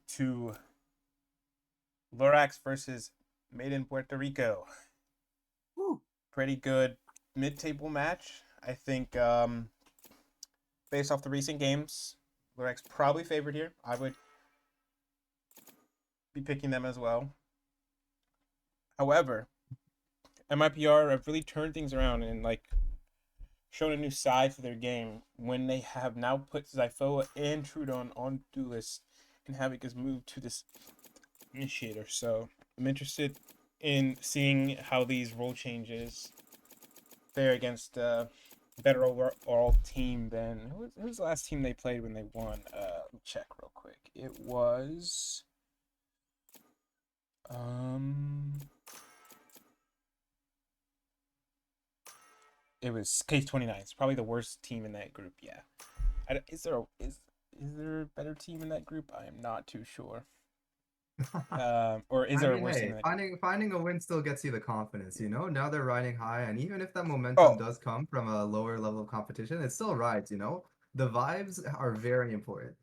to LRX versus Made in Puerto Rico. Woo. Pretty good mid-table match. I think based off the recent games, LRX probably favored here. I would be picking them as well. However, MIPR have really turned things around and shown a new side to their game when they have now put Zyphoa and Trudon on Duelist, and Havoc has moved to this Initiator. So I'm interested in seeing how these role changes fare against a better overall team than who was the last team they played when they won. Let me check real quick. It was it was Case 29. It's probably the worst team in that group. Yeah. Is there a better team in that group? I am not too sure. Or is there a worse team in that group? Finding a win still gets you the confidence, you know? Now they're riding high, and even if that momentum Oh, does come from a lower level of competition, it still rides, you know? The vibes are very important.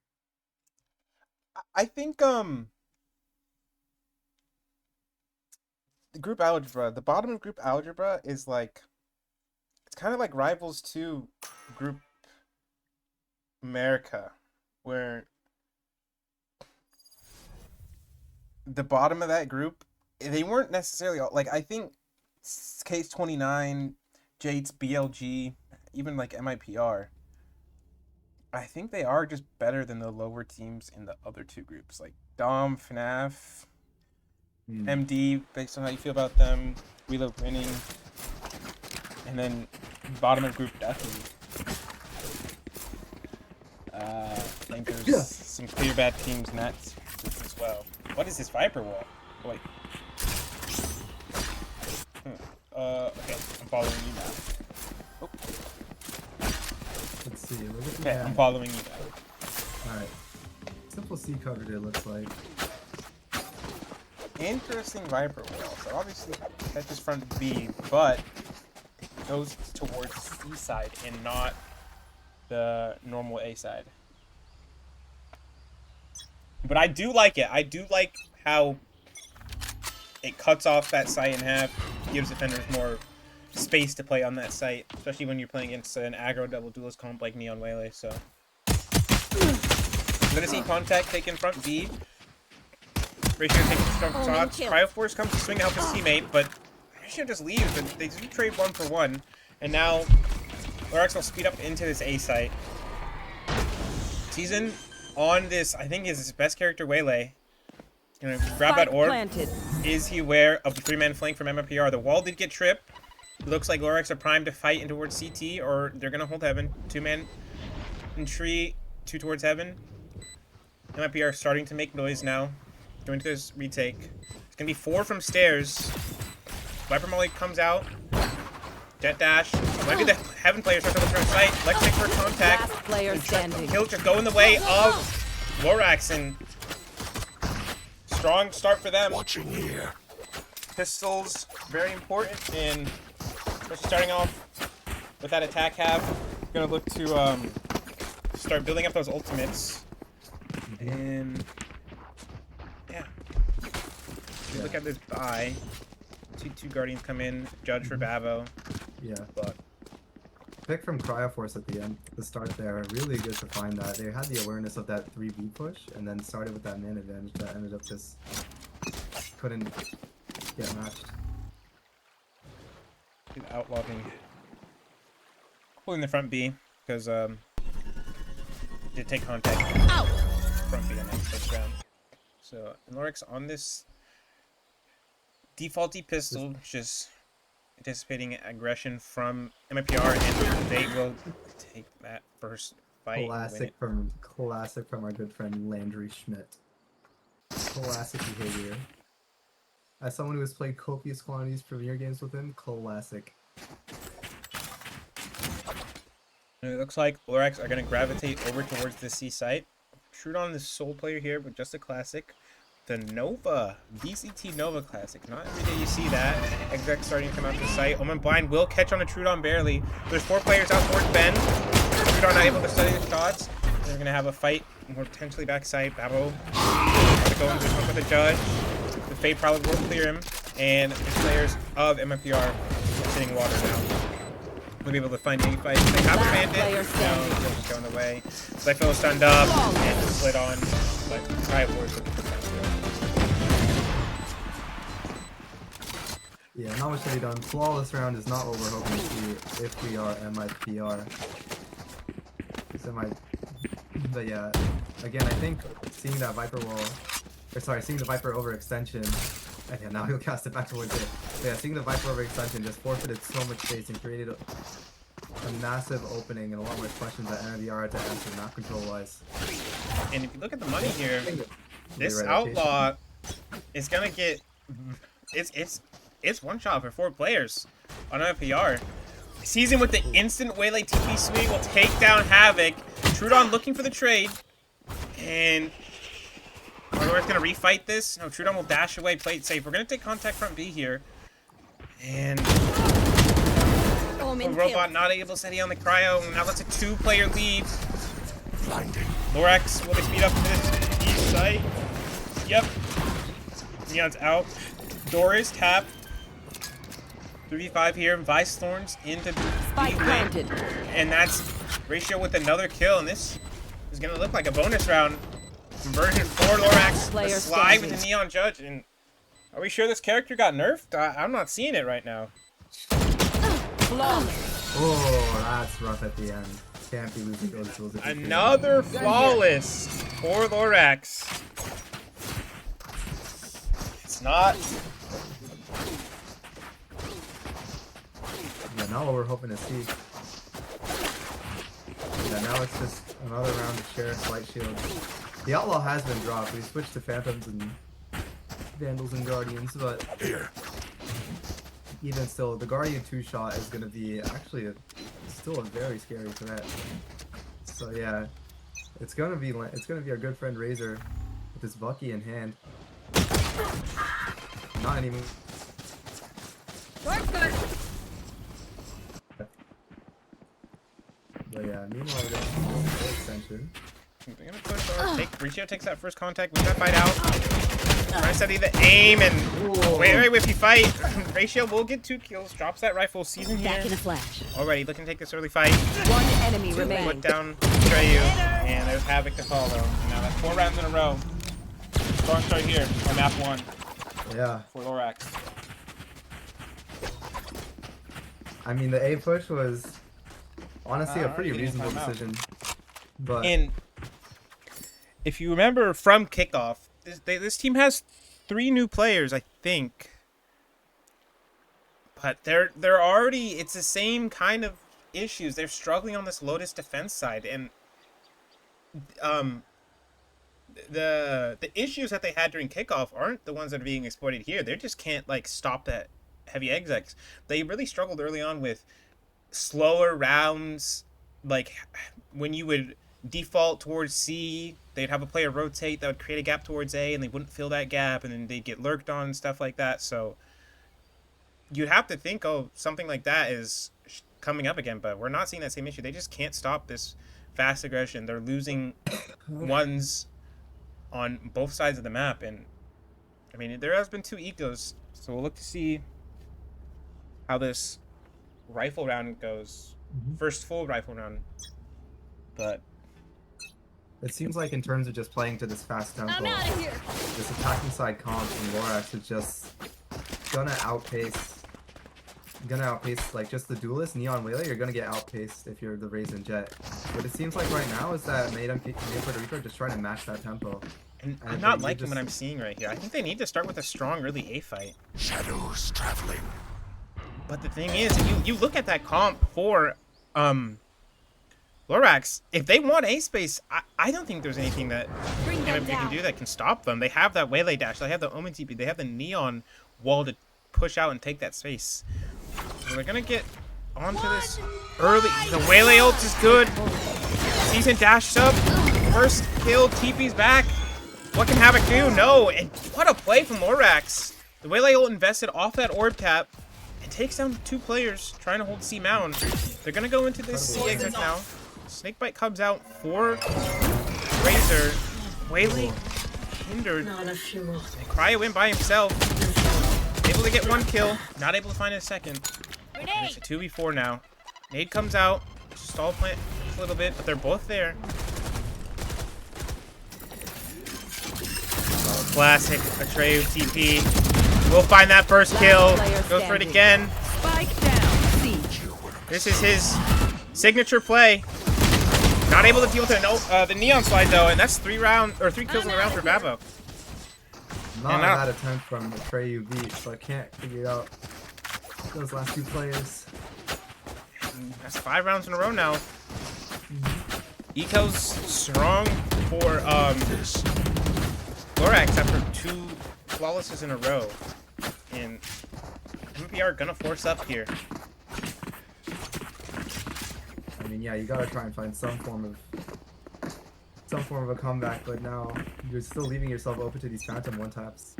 I think the group algebra, the bottom of group algebra is it's kind of like Rivals 2 Group America, where the bottom of that group, they weren't necessarily I think Case 29, Jade's BLG, even MIPR. I think they are just better than the lower teams in the other two groups, like Dom, FNAF, MD, based on how you feel about them, Reload winning, and then bottom of group Ducky. I think there's some clear bad teams in that group as well. What is this Viper wall? Oh, wait. Okay, I'm following you now. Oh. Let's see. Okay, I'm following you now. Alright. Simple C covered it, looks like. Interesting Viper wall. So obviously catches front B, but it goes towards C side and not the normal A side. But I do like it. I do like how it cuts off that site in half, gives defenders more space to play on that site, especially when you're playing against an aggro double duelist comp like Neon Waylay. So I'm gonna see contact taken front B. Ratio taking strong shots. Cryoforce comes to swing to help his teammate, but Ratio just leaves, and they do trade 1-for-1. And now LRX will speed up into this A site. Season on this, I think, is his best character, Waylay. Gonna grab that orb. Planted. Is he aware of the 3-man flank from MIPR? The wall did get tripped. Looks like LRX are primed to fight in towards CT, or they're gonna hold Heaven. 2-man in tree, 2 towards Heaven. MIPR starting to make noise now. Going to this retake. It's gonna be 4 from stairs. Viper Molly comes out. Jet dash. Might be the Heaven player starts to look for a sight. Let's make for contact. Last player standing. He'll just go in the way of LRX, and strong start for them. Watching here. Pistols, very important, and especially starting off with that attack half. Gonna look to start building up those ultimates. And yeah. Look at this buy. Two Guardians come in, Judge for Bavo. Yeah. But Pick from Cryoforce at the end, the start there, really good to find that. They had the awareness of that 3B push, and then started with that man advantage that ended up just couldn't get matched. outlawing pulling the front B because did take contact front B on that first round. So LRX on this defaulty pistol, just anticipating aggression from MIPR, and they will take that first fight. Classic from our good friend Landry Schmidt. Classic behavior. As someone who has played copious quantities Premier games with him, classic. And it looks like LRX are going to gravitate over towards the C site. Trudon, the sole player here, but just a classic. The Nova, VCT Nova Classic. Not every day you see that. Exec starting to come out to the site. Omen Blind will catch on to Trudon barely. There's 4 players out towards Ben. Trudon not able to study the shots. they're gonna have a fight, more potentially backside battle. Gonna go into the trunk with the judge. The Fade probably will clear him, and the players of MIPR are sitting water now. We'll be able to find any fight. They have a bandit. No, he'll just go in the way. Zypho stunned up and just slid on, but try force it. Yeah, not much to be done. Flawless round is not what we're hoping to see if we are MIPR. But yeah, again, I think seeing that Viper seeing the Viper overextension, and yeah, now he'll cast it back towards it. But yeah, seeing the Viper overextension just forfeited so much space and created a massive opening and a lot more questions that MIPR had to answer map control wise. And if you look at the money here, this outlaw is gonna get it's one shot for 4 players on MIPR. Season with the instant Waylay TP swing will take down Havoc. Trudon looking for the trade, and Auror's gonna refight this. No, Trudon will dash away, play it safe. We're gonna take contact front B here, and the robot not able to set on the cryo. Now that's a 2-player lead. LRX, will they speed up this east side? Yep. Neon's out. Door is tapped. 3v5 here. Vice Thorns into Spike planted. And that's Ratio with another kill. And this is going to look like a bonus round. Conversion for LRX. The slide with the Neon Judge. And are we sure this character got nerfed? I'm not seeing it right now. Oh, that's rough at the end. Can't be losing those tools. Another flawless for LRX. It's not. Yeah, not what we're hoping to see. Yeah, now it's just another round of Sheriff's Light Shield. The Outlaw has been dropped. We switched to Phantoms and Vandals and Guardians, but even still, the Guardian 2-shot is going to be actually still a very scary threat. So yeah, it's gonna be our good friend Razor with his Bucky in hand. Not anymore. But yeah, meanwhile, we're going to extension. They're gonna push or Riccio takes that first contact, move that fight out. Trying to study the aim and wait, whiffy fight. Ratio will get 2 kills, drops that rifle, season here. Back in a flash. Already looking to take this early fight. 1 enemy remaining. Put down Treyu, and there's Havoc to follow. Now that's 4 rounds in a row. Storm start here on map 1. Yeah. For LRX. I mean, the A push was honestly a pretty reasonable decision. But and if you remember from kickoff, this team has 3 new players, I think. But they're already, it's the same kind of issues. They're struggling on this Lotus defense side, and the issues that they had during kickoff aren't the ones that are being exploited here. They just can't like stop that heavy execs. They really struggled early on with slower rounds, like when you would default towards C, they'd have a player rotate that would create a gap towards A, and they wouldn't fill that gap, and then they'd get lurked on and stuff like that. So you'd have to think, oh, something like that is coming up again, but we're not seeing that same issue. They just can't stop this fast aggression. They're losing ones on both sides of the map, and I mean, there has been 2 ecos, so we'll look to see how this rifle round goes. First full rifle round, but it seems like in terms of just playing to this fast tempo, this attacking side comp from LRX is just gonna outpace like just the duelist Neon Waylay. You're gonna get outpaced if you're the Raisin Jet. What it seems like right now is that Puerto Rico are just trying to match that tempo. And I'm not liking what I'm seeing right here. I think they need to start with a strong early A fight. Shadows traveling. But the thing is, you look at that comp for LRX, if they want A space, I don't think there's anything that MIPR can do that can stop them. They have that Waylay dash, they have the Omen TP, they have the Neon wall to push out and take that space. So they're gonna get onto this early. The Waylay ult is good. Season dashed up. First kill, TP's back. What can Havoc do? No, and what a play from LRX. The Waylay ult invested off that orb tap. It takes down 2 players trying to hold C Mound. They're gonna go into this C exit now. Snakebite comes out for Razor. Waylay hindered. Not a fuel. And Cryo in by himself. Able to get one kill. Not able to find a second. And it's a 2v4 now. Nade comes out. Stall plant a little bit, but they're both there. Oh, classic Atreyu TP. We'll find that first kill. Goes for it again. Spike down. Siege. This is his signature play. Not able to deal with the neon slide though, and that's 3 kills in the round for Babo. Not a bad attempt from the Atreyu beat, but can't figure out those last 2 players. That's 5 rounds in a row now. Eco's strong for LRX after 2 flawlesses in a row. And MIPR gonna force up here. I mean, yeah, you gotta try and find some form of a comeback, but now you're still leaving yourself open to these phantom one taps.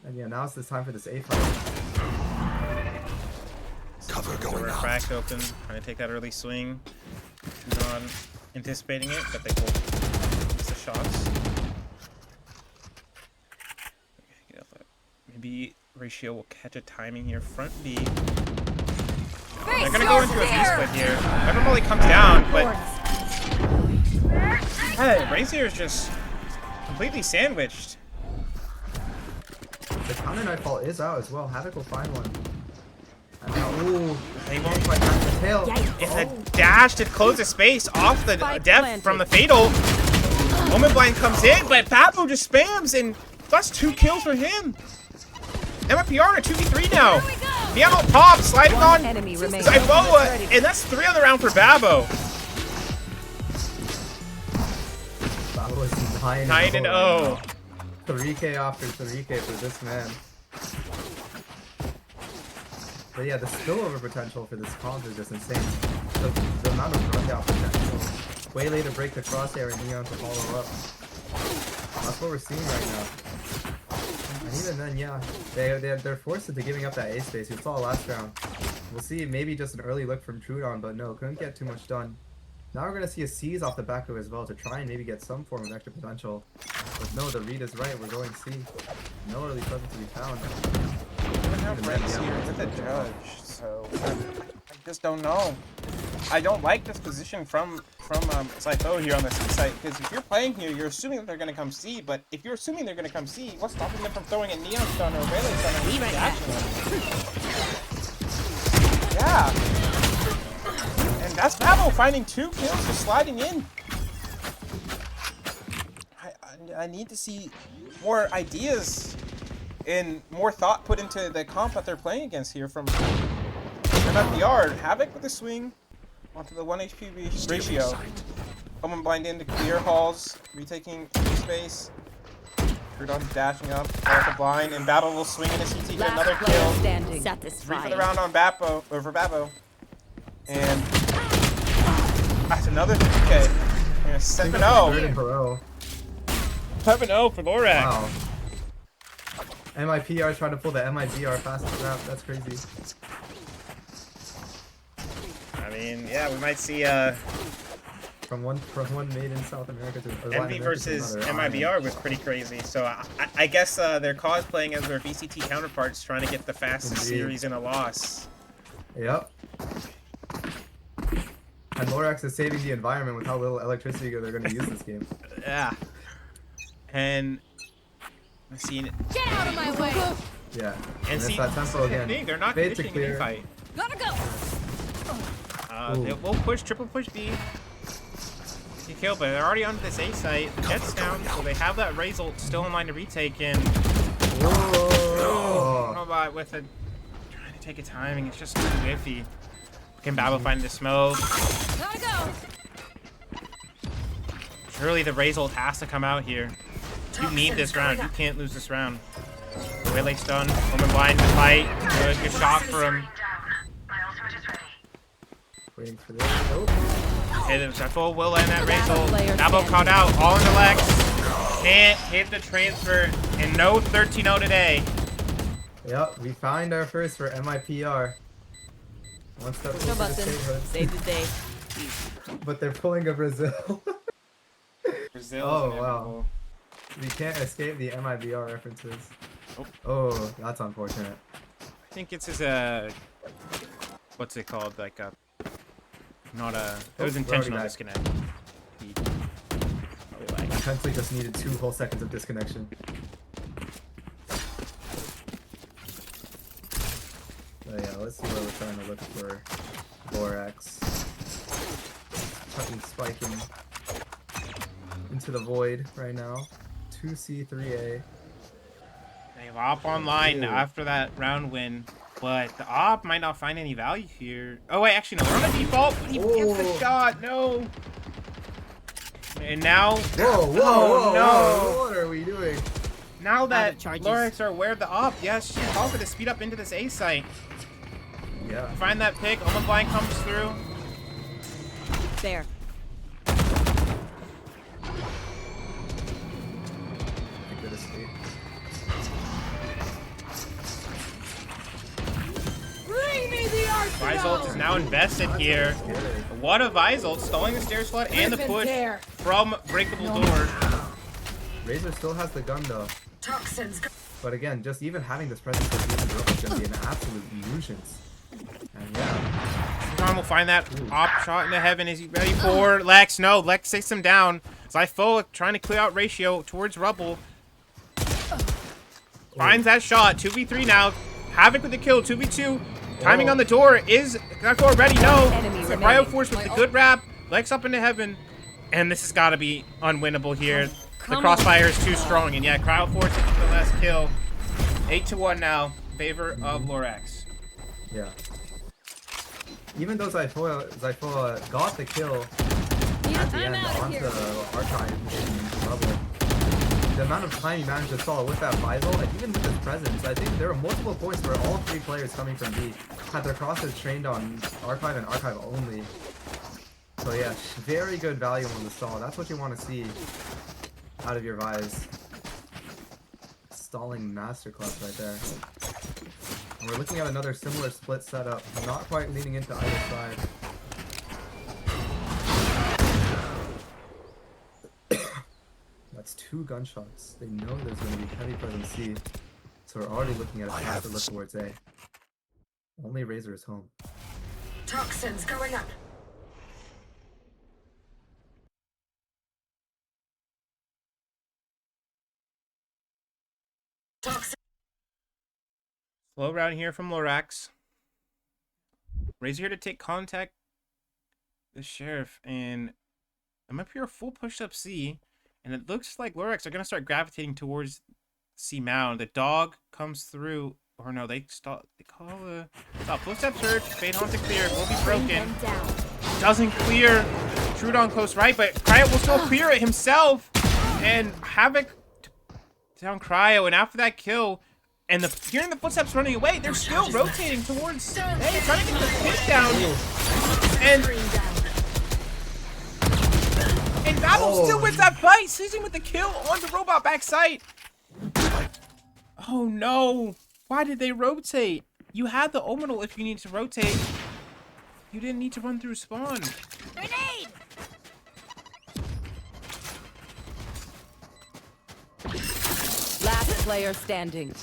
And yeah, now it's this time for this A fight. Cover So going we're out. cracked open, trying to take that early swing. Not anticipating it, but they will use the shots. Okay, maybe Ratio will catch a timing here. Front B. They're gonna go into a B split here. Never really comes down, but hey, Razor is just completely sandwiched. The counter nightfall is out as well. Havoc will find one. And now, ooh, They won't quite catch the tail. It's Oh. a dash to close the space off the Spike depth planted. from the Fatal. Moment Blind comes in, but Babo just spams, and that's 2 kills for him. MIPR at 2v3 now. Piano pop, sliding on Enemy remains. Zyboa, and that's 3 on the round for Babo. That was 9-0. 3K after 3K for this man. But yeah, the spillover potential for this comp is just insane. The amount of knockout potential. Waylay to break the crosshair and Neon to follow up. That's what we're seeing right now. And even then, yeah, they're forced into giving up that A space. We saw last round. We'll see maybe just an early look from Trudon, but no, couldn't get too much done. Now we're gonna see a seize off the back of as well to try and maybe get some form of extra potential. But no, the read is right. We're going C. No early presence to be found. I have friends here with the judge, so I just don't know. I don't like this position from Zybo here on the C site, because if you're playing here, you're assuming that they're going to come C, but if you're assuming they're going to come C, what's stopping them from throwing a Neon Stun or a Waylay Stun and dashing them? Yeah. And that's Babo finding 2 kills just sliding in. I need to see more ideas and more thought put into the comp that they're playing against here from MIPR. Havoc with the swing onto the 1 HP ratio. Coming blind in to clear halls, retaking space. Trudon dashing up, off the blind, and Battle will swing in a CT for another Last player kill. standing. 3 Satisfying. for the round on Babo, or for Babo. And that's another 3K. And 7-0. Third in a row. 7-0 for LRX. Wow. MIPR trying to pull the MIBR fastest route. That's crazy. I mean, yeah, we might see From one made in South America to Latin Envy America to versus another. MIBR was pretty crazy. So I guess they're cosplaying as their VCT counterparts, trying to get the fastest Indeed. series in a loss. Yep. And LRX is saving the environment with how little electricity they're going to use this game. Yeah. And I've seen it. Get out of my way. Yeah. And it's see, that tempo the again. thing, they're not Fade to conditioning an clear. fight. Gotta go. They will push, triple push B. You kill, but they're already onto this A site. Jet's down, so they have that Razor still in line to retake. And Whoa. Robot with a trying to take a timing, it's just too iffy. Can Babo find the smoke? Gotta go. Surely the Razor has to come out here. You need this round. You can't lose this round. Waylay stun. Woman blind to fight. Good shot for him. Waiting for this. Nope. Hit him. Zephyl will land that Last Razor. player Babo standing. caught out. All in the legs. Can't hit the transfer. And no 13-0 today. Yep, we find our first for MIPR. One step No closer to bustin'. statehood. Save the day. But they're pulling a Brazil. Brazil Oh, is wow. inevitable. We can't escape the MIPR references. Oh. Oh, that's unfortunate. I think it's his what's it called? Like a not a. It was Oh, we're intentional already back. disconnect. He probably like Intensely just needed 2 whole seconds of disconnection. But yeah, let's see where we're trying to look for LRX. Chucking spiking into the void right now. 2C3A. they have op online Ooh. after that round win, but the op might not find any value here. Oh wait, actually no, they're on a default. But he gets the Oh. shot. No. And now, Whoa, whoa, Oh, whoa, no. whoa, what are we doing? now that of charges. LRX are aware of the op, yes, she's also to speed up into this A site. Yeah. Find that pick. Omen blind comes through. There. Good escape. Bring me the Vizolt is now invested here. What a Vizolt, stalling the stairs flood and the push from breakable door. Razor still has the gun though. Toxins. But again, just even having this presence of the drop is going to be an absolute nuisance. And yeah. Tom will find that op shot into heaven. Is he ready for Lex? No, Lex takes him down. Zypho trying to clear out ratio towards Rubble. Finds that shot. 2v3 now. Havoc with the kill. 2v2. Timing on the door. Is that door ready? No. Enemy The remaining. Cryo Force with the good wrap. Lex up into heaven. And this has got to be unwinnable here. The Come crossfire is too strong. And yeah, Cryo Force is the last kill. 8-1 now. Favor of LRX. Yeah. Even though Zyphoa got the kill at the I'm end out of on here. the archive in Rubble, the amount of time he managed to stall with that Visal, like even with his presence, I think there were multiple points where all 3 players coming from B had their crosses trained on archive and archive only. So yeah, very good value on the stall. That's what you want to see out of your Vise. Stalling masterclass right there. And we're looking at another similar split setup, not quite leaning into either side. That's 2 gunshots. They know there's going to be heavy presence C, so we're already looking at a faster look towards A. Only Razor is home. Toxins going up. Toxins. Slow round here from Lorax. Razor here to take contact the sheriff, and I'm up here full push up C, and it looks like Lorax are gonna start gravitating towards C mound. The dog comes through, or no, they stop. They call a stop. Footstep search. Fade Haunted clear. Will be broken. Doesn't clear. Trudon close right, but Cryo will still clear it himself, and Havoc down Cryo, and after that kill. And hearing the footsteps running away, they're still rotating towards hey, trying to get the pin down. And Battle still wins that fight, seizing with the kill on the robot backside. Oh no. Why did they rotate? You had the Omenal if you need to rotate. You didn't need to run through spawn. Grenade. Last player standing.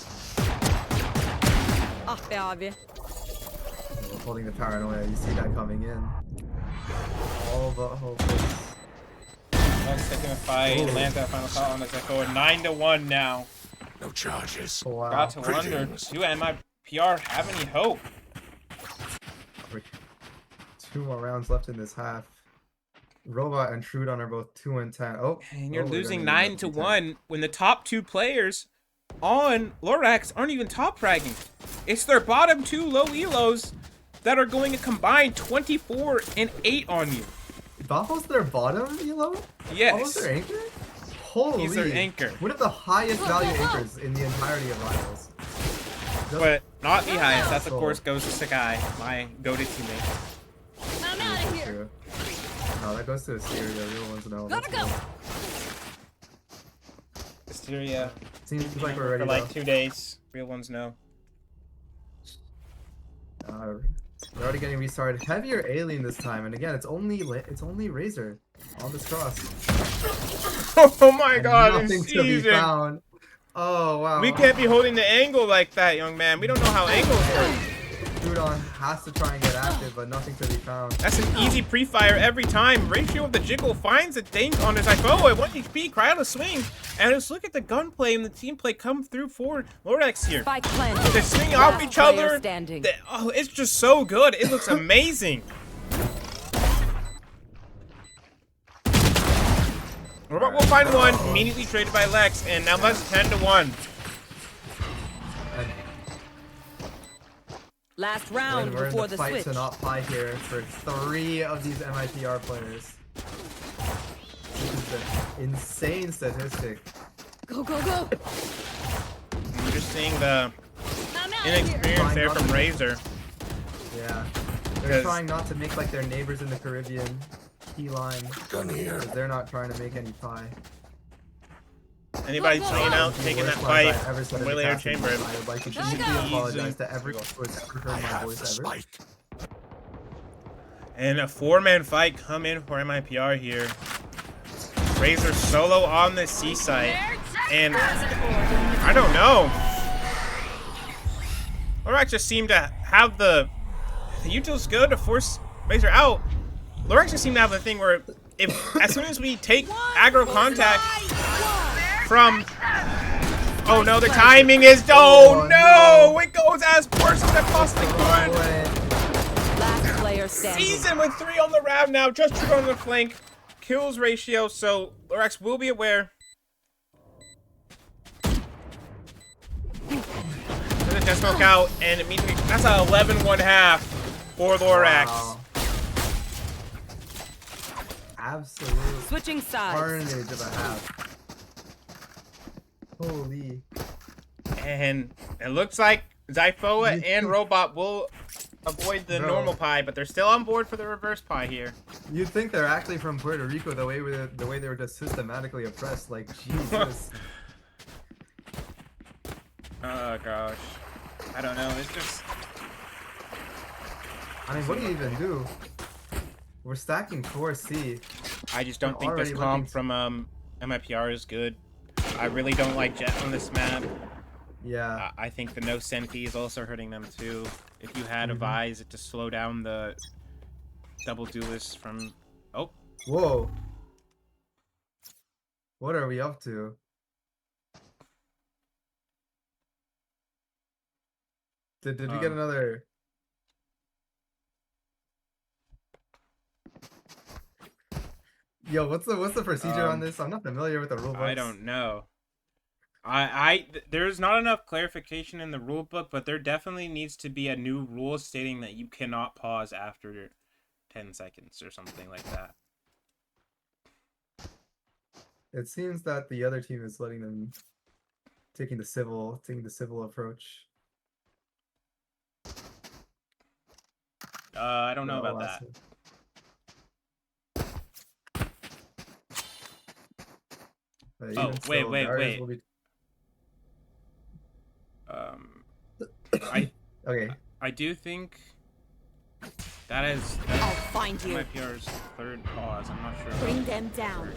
Ah, abi. Holding the paranoia, you see that coming in. All but hopeless. Lex taking a fight, Ooh. lands that final shot on the Echo. 9-1 now. No charges. Wow. Got to wonder, do MIPR have any hope? 2 more rounds left in this half. Robot and Trudon are both 2 and 10. Oh, And you're we're losing gonna need another 9-1 when the top 2 players on Lorax aren't even top fragging. It's their bottom 2 low elos that are going to combine 24 and 8 on you. Bafo's their bottom elo? Yes. Almost their anchor? Holy. He's their anchor. One of the highest value anchors in the entirety of Rivals. But not the highest. That, of course, goes to Sakai, my go-to teammate. I'm out of here. True. No, that goes to Asteria. Real ones know. Gotta go. Hysteria. Seems like we're ready for like though. 2 days. Real ones know. They're already getting restarted. Heavier alien this time, and again, it's only Razor on this cross. Oh my And god, nothing this to be season. found. Oh wow. We can't be holding the angle like that, young man. We don't know how angles work. Trudon has to try and get active, but nothing to be found. That's an easy pre-fire every time. Ratio of the jiggle finds a dink on his Ifo at 1 HP. Cryo to swing. And just look at the gunplay and the team play come through for LRX here. Spike planted. They're swinging off each other. Standing. Oh, it's just so good. It looks amazing. Robot will find one, immediately traded by Lex, and now that's 10-1. Last round And we're before in the the fight switch. to not pie here for 3 of these MIPR players. This is an insane statistic. Go, go, go. We're just seeing the I'm out inexperience there from Razor. Yeah. They're Because- trying not to make like their neighbors in the Caribbean key line. Because they're not trying to make any pie. Anybody playing out, taking that fight, Willie or Chamber. I would like to deeply apologize to everyone who has ever heard my voice ever. And a 4-man fight come in for MIPR here. Razor solo on the C site. And I don't know. LRX just seemed to have the util's good to force Razor out. LRX just seemed to have the thing where if as soon as we take aggro contact from oh no, the timing is oh no, it goes as worse as it possibly could. Last player standing. Season with 3 on the round now, just 2 on the flank. Kills ratio, so LRX will be aware. There's a death smoke out, and it means that's a 11-1/2 for LRX. Wow. Absolute Switching sides. carnage of a half. Holy. And it looks like Zyphoa and Robot will avoid the Bro. normal pie, but they're still on board for the reverse pie here. You'd think they're actually from Puerto Rico the way they were just systematically oppressed. Like Jesus. Oh gosh. I don't know, it's just... I mean, what do you even do? We're stacking 4C. I just don't We're think this already comp looking- from MIPR is good. I really don't like Jet on this map. Yeah. I think the no senti is also hurting them too. If you had a Vise to slow down the double duelists from... Oh. Whoa. What are we up to? Did we get another... Yo, what's the procedure on this? I'm not familiar with the rulebook. I don't know. There's not enough clarification in the rulebook, but there definitely needs to be a new rule stating that you cannot pause after 10 seconds or something like that. It seems that the other team is letting them taking the civil approach. I don't know about that. Oh, wait. Will be... Okay. I do think that is I'll find you. MIPR's third pause. I'm not sure. Bring them down.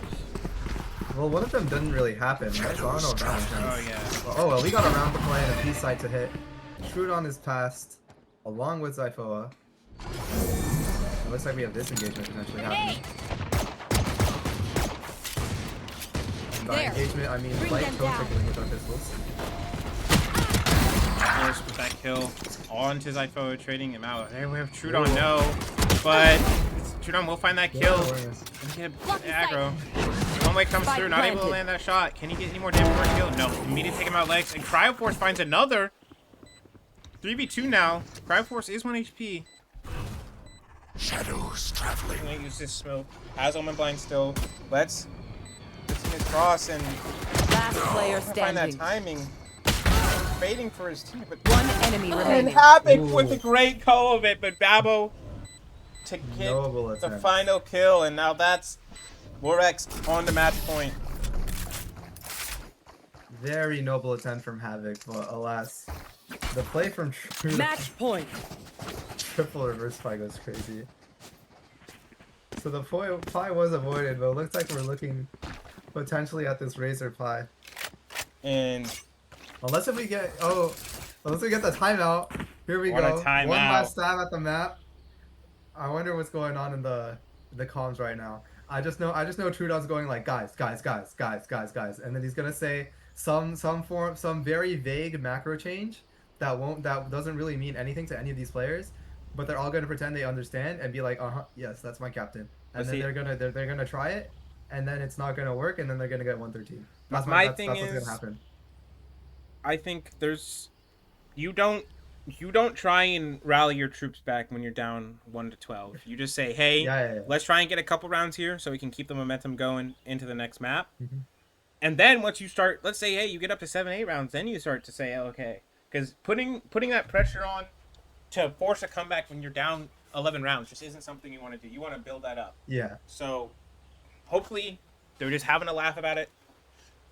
Well, one of them didn't really happen, right? So I don't know if that one counts. Oh yeah. Oh well, we got a round to play and a P side to hit. Trudon is passed, along with Zyphoa. It looks like we have this engagement potentially happening. And by There. engagement, I mean Bring light them toe down. trickling with our pistols. Of course, with that kill onto Zyphoa, trading him out. There we have Trudon, no. But Trudon will find that kill. And get aggro. One way comes through, not able to land that shot. Can he get any more damage for a kill? No. Immediately take him out legs. And Cryoforce finds another. 3v2 now. Cryoforce is 1 HP. Shadows traveling. I'm gonna use this smoke. Has Omen Blind still. Let's see his cross and Last player find that standing. timing. Waiting for his team, but One enemy and remaining. Havoc Ooh. with a great call of it, but Babo to get Noble the attempt. final kill, and now that's LRX on the match point. Very noble attempt from Havoc, but alas, the play from Trudon. Match point. triple reverse pie goes crazy. So the pie was avoided, but it looks like we're looking potentially at this razor pie. And Unless we get the timeout. Here we On a go. One last stab at the map. I wonder what's going on in the comms right now. I just know Trudon's going like guys, and then he's gonna say some very vague macro change that doesn't really mean anything to any of these players, but they're all gonna pretend they understand and be like, yes, that's my captain, and then they're gonna try it, and then it's not gonna work, and then they're gonna get 113. That's my thing what's gonna is, happen. I think you don't try and rally your troops back when you're down 1-12. You just say, hey, Yeah. let's try and get a couple rounds here so we can keep the momentum going into the next map. Mhm. And then once you start, let's say, hey, you get up to 7-8 rounds, then you start to say, oh, okay, because putting that pressure on to force a comeback when you're down 11 rounds just isn't something you want to do. You want to build that up. Yeah. So hopefully they're just having a laugh about it,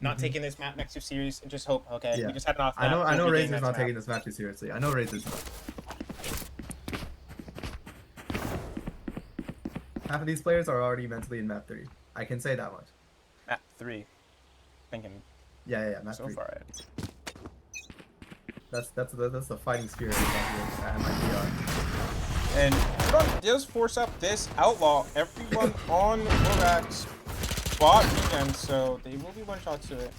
not Mhm. taking this map next too serious, and just hope, okay, Yeah. we just had an off map. I know We'll be getting Razor's next not map. taking this match too seriously. I know Razor's not. Half of these players are already mentally in map 3. I can say that much. Map 3. Thinking Yeah, map so 3. far. That's the fighting spirit at MIPR. And Trudon does force up this outlaw. Everyone on LRX bot weekend, so they will be one shot to it.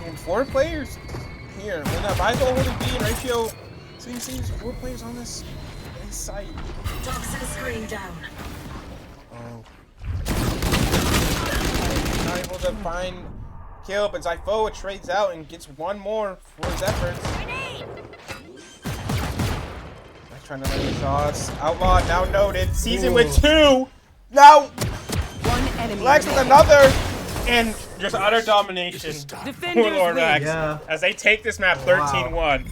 And 4 players here. With that Michael holding B and ratio, seems 4 players on this site. Toxin screen down. Oh. Not able to find kill, but Zyphoa trades out and gets one more for his efforts. Trying to land the shots. Outlaw now noted. Season with 2. Now One enemy. Lex with remaining. another. And just utter domination for Defenders Lord win. X Yeah. as they take this map Wow. 13-1.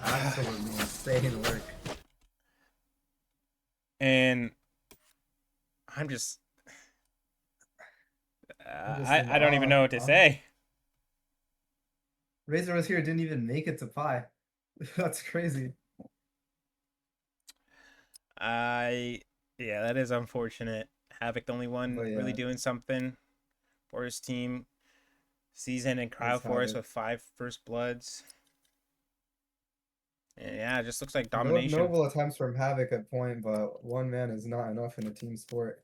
Absolutely insane work. And I'm just I'm just in I don't even know what to awe. say. Razor was here, didn't even make it to pie. That's crazy. Yeah, that is unfortunate. Havoc, the only one But yeah. really doing something for his team. Season and It's Cryoforce Havoc. with 5 first bloods. And yeah, it just looks like No, domination. noble attempts from Havoc at point, but one man is not enough in a team sport.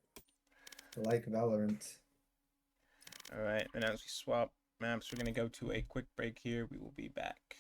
Like Valorant. Alright, and as we swap maps, we're going to go to a quick break here. We will be back.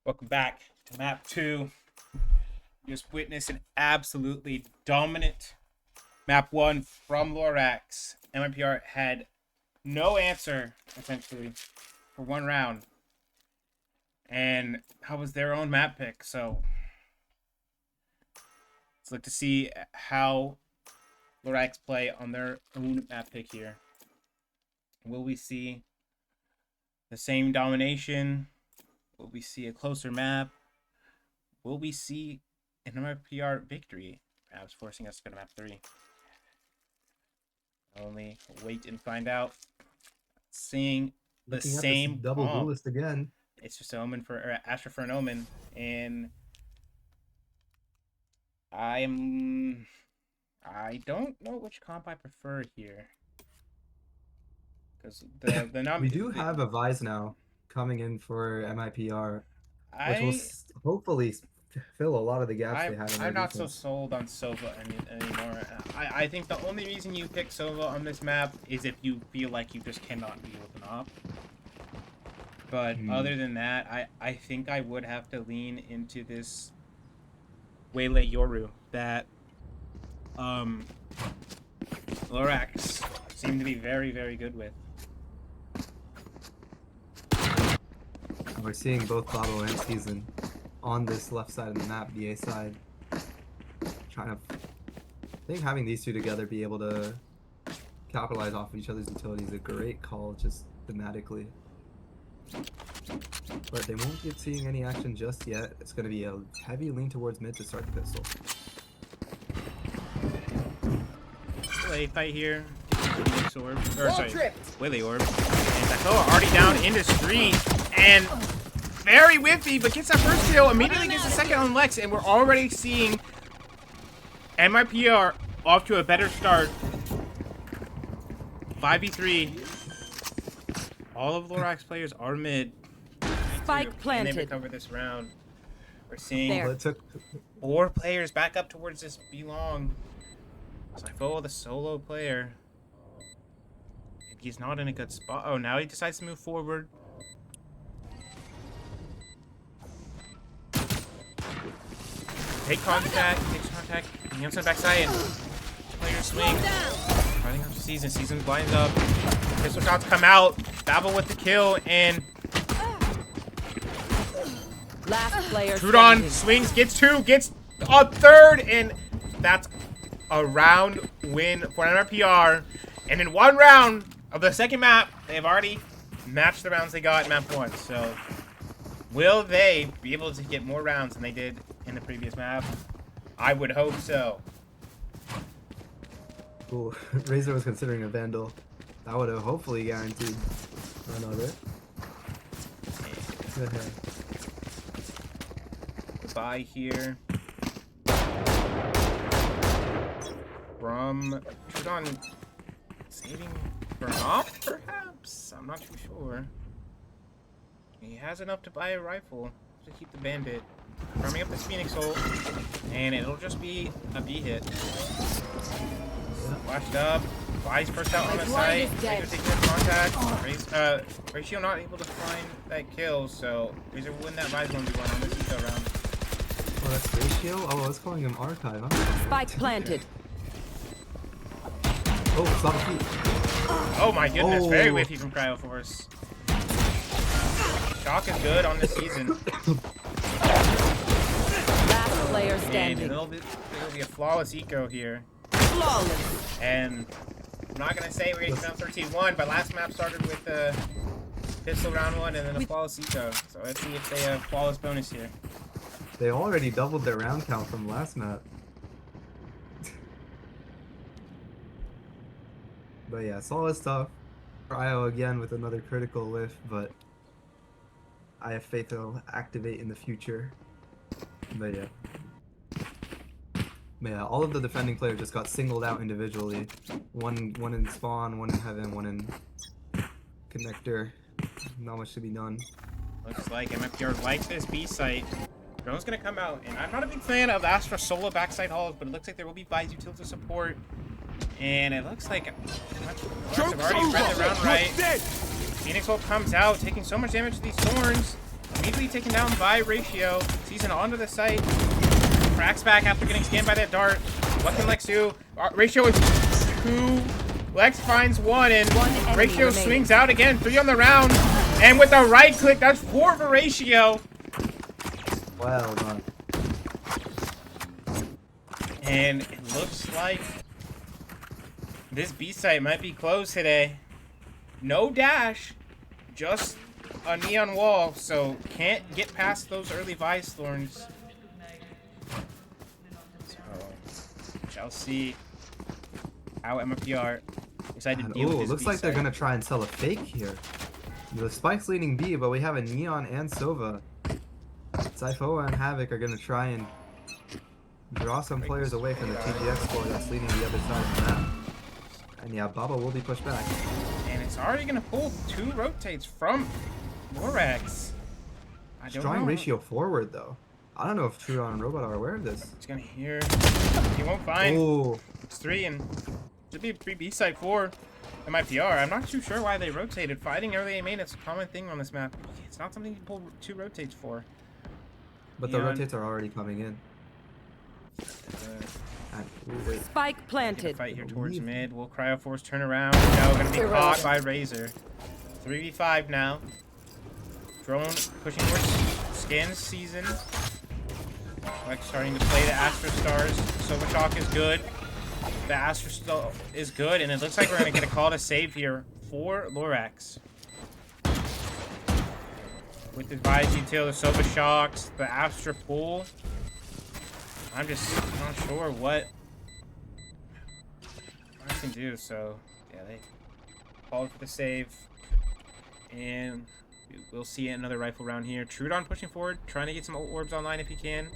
Welcome back to map 2. We just witnessed an absolutely dominant map 1 from LRX. MIPR had no answer, essentially, for one round. And that was their own map pick, so let's look to see how LRX play on their own map pick here. Will we see the same domination? Will we see a closer map? Will we see an MIPR victory? Perhaps forcing us to go to map 3. Only wait and find out. Seeing the Looking at same this double comp. duelist again. It's just an omen for Astra for an omen, and I don't know which comp I prefer here, because we do have a Vise now coming in for MIPR, which will hopefully fill a lot of the gaps they had in their I'm not so defense. sold on Sova anymore. I think the only reason you pick Sova on this map is if you feel like you just cannot deal with an op. But other than that, I think I would have to lean into this Waylay Yoru that LRX seem to be very, very good with. We're seeing both Babo and Season on this left side of the map, the A side. I think having these two together be able to capitalize off of each other's utility is a great call, just thematically. But they won't get seeing any action just yet. It's going to be a heavy lean towards mid to start the pistol. Play fight here. Orb. Or, sorry, Willy Orb. And Takoa already down in the street. And very whiffy, but gets that first kill. Immediately gets the second on Lex. And we're already seeing MIPR off to a better start. 5v3. All of LRX players are mid. Spike planted. And they recover this round. We're seeing There. 4 players back up towards this B-long. Zyphoa, the solo player. And he's not in a good spot. Oh, now he decides to move forward. Takes contact, and he on the backside, and player swing. Running up to Season. Season blinds up. Pistol shots come out. Babel with the kill, and Last player Trudon standing. swings, gets 2, gets a 3rd, and that's a round win for MIPR. And in one round of the second map, they've already matched the rounds they got in map 1. So, will they be able to get more rounds than they did in the previous map? I would hope so. Cool. Razor was considering a Vandal. That would have hopefully guaranteed another. Goodbye here. From Trudon saving for an op, perhaps? I'm not too sure. He has enough to buy a rifle to keep the bandit. Farming up this Phoenix ult, and it'll just be a B hit. Flashed up. Vice first out on the site. Razor taking the contact. Ratio not able to find that kill, so Razor will win that Vice 1v1 on this eco round. Oh, that's Ratio? Oh, I was calling him Archive. Huh? Spike planted. Oh, saw the feet. Oh my goodness, Oh. very whiffy from Cryoforce. Shock is good on this season. Last player And standing. it'll be a flawless eco here. Flawless. And I'm not going to say we're going to round 13-1, but last map started with a pistol round 1 and then a flawless eco. So let's see if they have flawless bonus here. They already doubled their round count from last map. But yeah, solid stuff. Cryo again with another critical lift, but I have faith it'll activate in the future. But yeah, all of the defending players just got singled out individually. One in spawn, one in heaven, one in connector. Not much to be done. Looks like MIPR likes this B site. Drone's gonna come out, and I'm not a big fan of Astra solo backside hauls, but it looks like there will be Vice utility support. And it looks like have already read the round right. Phoenix ult comes out, taking so much damage to these thorns. Immediately taken down by Ratio. Season onto the site. Cracks back after getting scanned by that dart. What can Lex do? Ratio is 2. Lex finds 1, and Ratio swings out again. 3 on the round. And with the right click, that's 4 for Ratio. Well done. And it looks like this B site might be closed today. No dash, just a neon wall, so can't get past those early Vice Thorns. So, shall see how MIPR decided to deal with this looks B like they're site. gonna try and sell a fake here. The Spike's leading B, but we have a Neon and Sova. Zyphoa and Havoc are gonna try and draw some players away from the TGX score that's leading the other side of the map. And yeah, Baba will be pushed back. And it's already gonna pull 2 rotates from LRX. I don't Drawing know. Ratio forward though. I don't know if Trudon and Robot are aware of this. He's gonna hear. He won't find. Oh, It's 3, and should be a 3 B site for MIPR. I'm not too sure why they rotated. Fighting early main, it's a common thing on this map. It's not something you pull 2 rotates for. but the Yeah. rotates are already coming in. And, ooh, wait. Spike Get a planted. fight here towards mid. Will Cryoforce turn around? No, gonna be caught by Razor. 3v5 now. Drone pushing towards Scan Season. Like starting to play the Astra Stars. Silver Shock is good. The Astra Star is good, and it looks like we're gonna get a call to save here for LRX. With the Rise Detail, the Silver Shocks, the Astra Pool. I'm just not sure what I can do, so yeah, they called for the save. And we'll see another rifle round here. Trudon pushing forward, trying to get some orbs online if he can.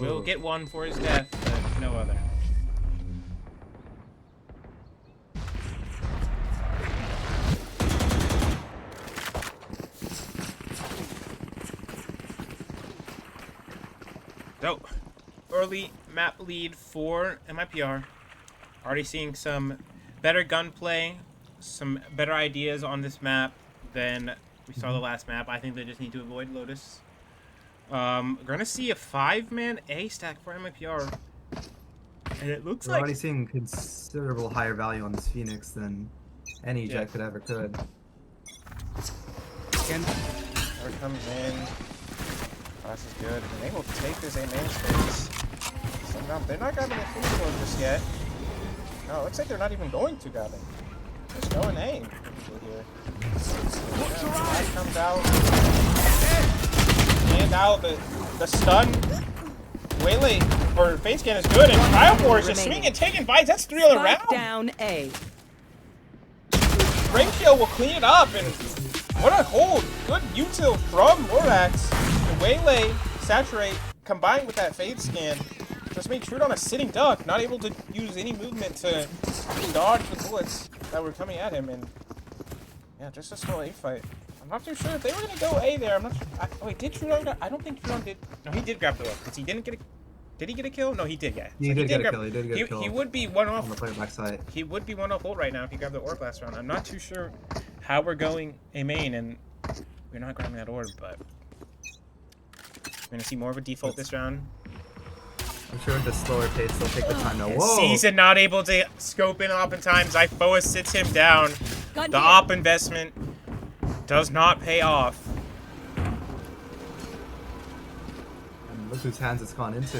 Will get one for his death, but no other. So, early map lead for MIPR. Already seeing some better gunplay, some better ideas on this map than we saw the last map. I think they just need to avoid Lotus. We're gonna see a 5-man A stack for MIPR. And it looks We're like already seeing considerable higher value on this Phoenix than any Yeah. Jet could ever could. There comes in. Oh, this is good. And they will take this A main space. Somehow they're not grabbing the food sword just yet. No, it looks like they're not even going to grab it. Just going A here. Yeah, comes out. And out the stun. Waylay or Fade Scan is good, and Cryoforce is swinging and taking bites. That's 3 on the Spike round. down A. Ratio will clean it up, and what a hold. Good util from LRX. The Waylay, Saturate, combined with that Fade Scan, just made Trudon a sitting duck, not able to use any movement to dodge the bullets that were coming at him, and yeah, just a slow A fight. I'm not too sure if they were gonna go A there. I'm not sure. Wait, did Trudon? I don't think Trudon did. No, he did grab the orb because he didn't get a. Did he get a kill? No, he did. Yeah. He So did get a grab- kill. He did get a kill. He would be one On off. the player backside. He would be one off ult right now if he grabbed the orb last round. I'm not too sure how we're going A main, and we're not grabbing that orb, but we're gonna see more of a default this round. I'm sure at the slower pace they'll take the time now. And Whoa! Season not able to scope in op in time. Zyphoa sits him down. Gun The here. op investment does not pay off. And look whose hands it's gone into.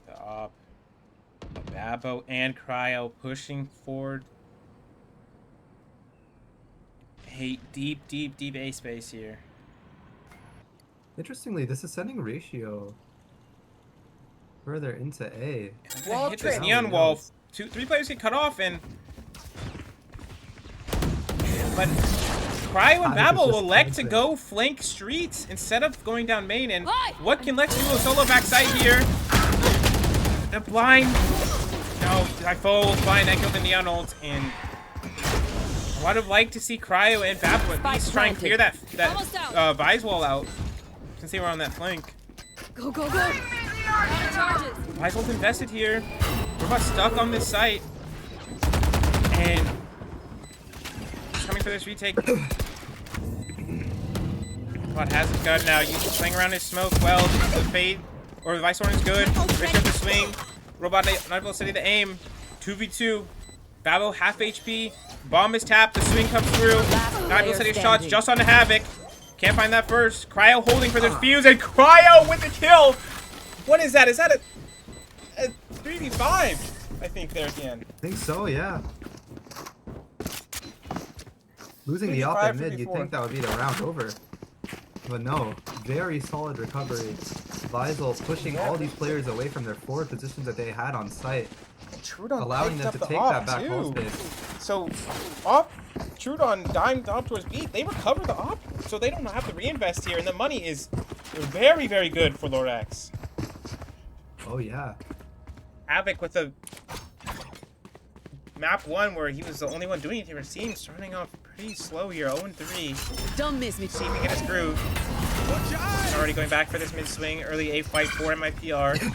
The op, Babo and Cryo pushing forward. Hey, deep A space here. Interestingly, this is sending Ratio further into A. They're gonna hit this neon wall. 3 players get cut off, and but Cryo and Babel will elect to go flank streets instead of going down main. And what can Lex do with solo backside here? The blind. No, Zyphoa will find Echo the neon ult, and I would have liked to see Cryo and Babel at least try and clear that Vise wall out since they were on that flank. Go, go, go. Vise ult invested here. We're about stuck on this site. And coming for this retake. Robot has his gun now. You swing around his smoke well. The fade, or the Vice Horn is good. Breaks up the swing. Robot not able to steady the aim. 2v2. Babo half HP. Bomb is tapped. The swing comes through. Not able to steady shots just on the Havoc. Can't find that first. Cryo holding for the fuse, and Cryo with the kill. What is that? Is that a 3v5? I think there at the end. I think so, yeah. Losing the 3v5 op at for mid, you'd before. think that would be the round over. But no, very solid recovery. Visel pushing all these players away from their forward positions that they had on site, Trudon allowing them to take that back wall space. So, op, Trudon dying op towards B, they recover the op, so they don't have to reinvest here, and the money is very, very good for LRX. Oh yeah. Havoc with a map 1 where he was the only one doing anything for his team, starting off pretty slow here, 0-3. Don't miss me. See if he can get his groove. Already going back for this mid swing, early A fight for MIPR.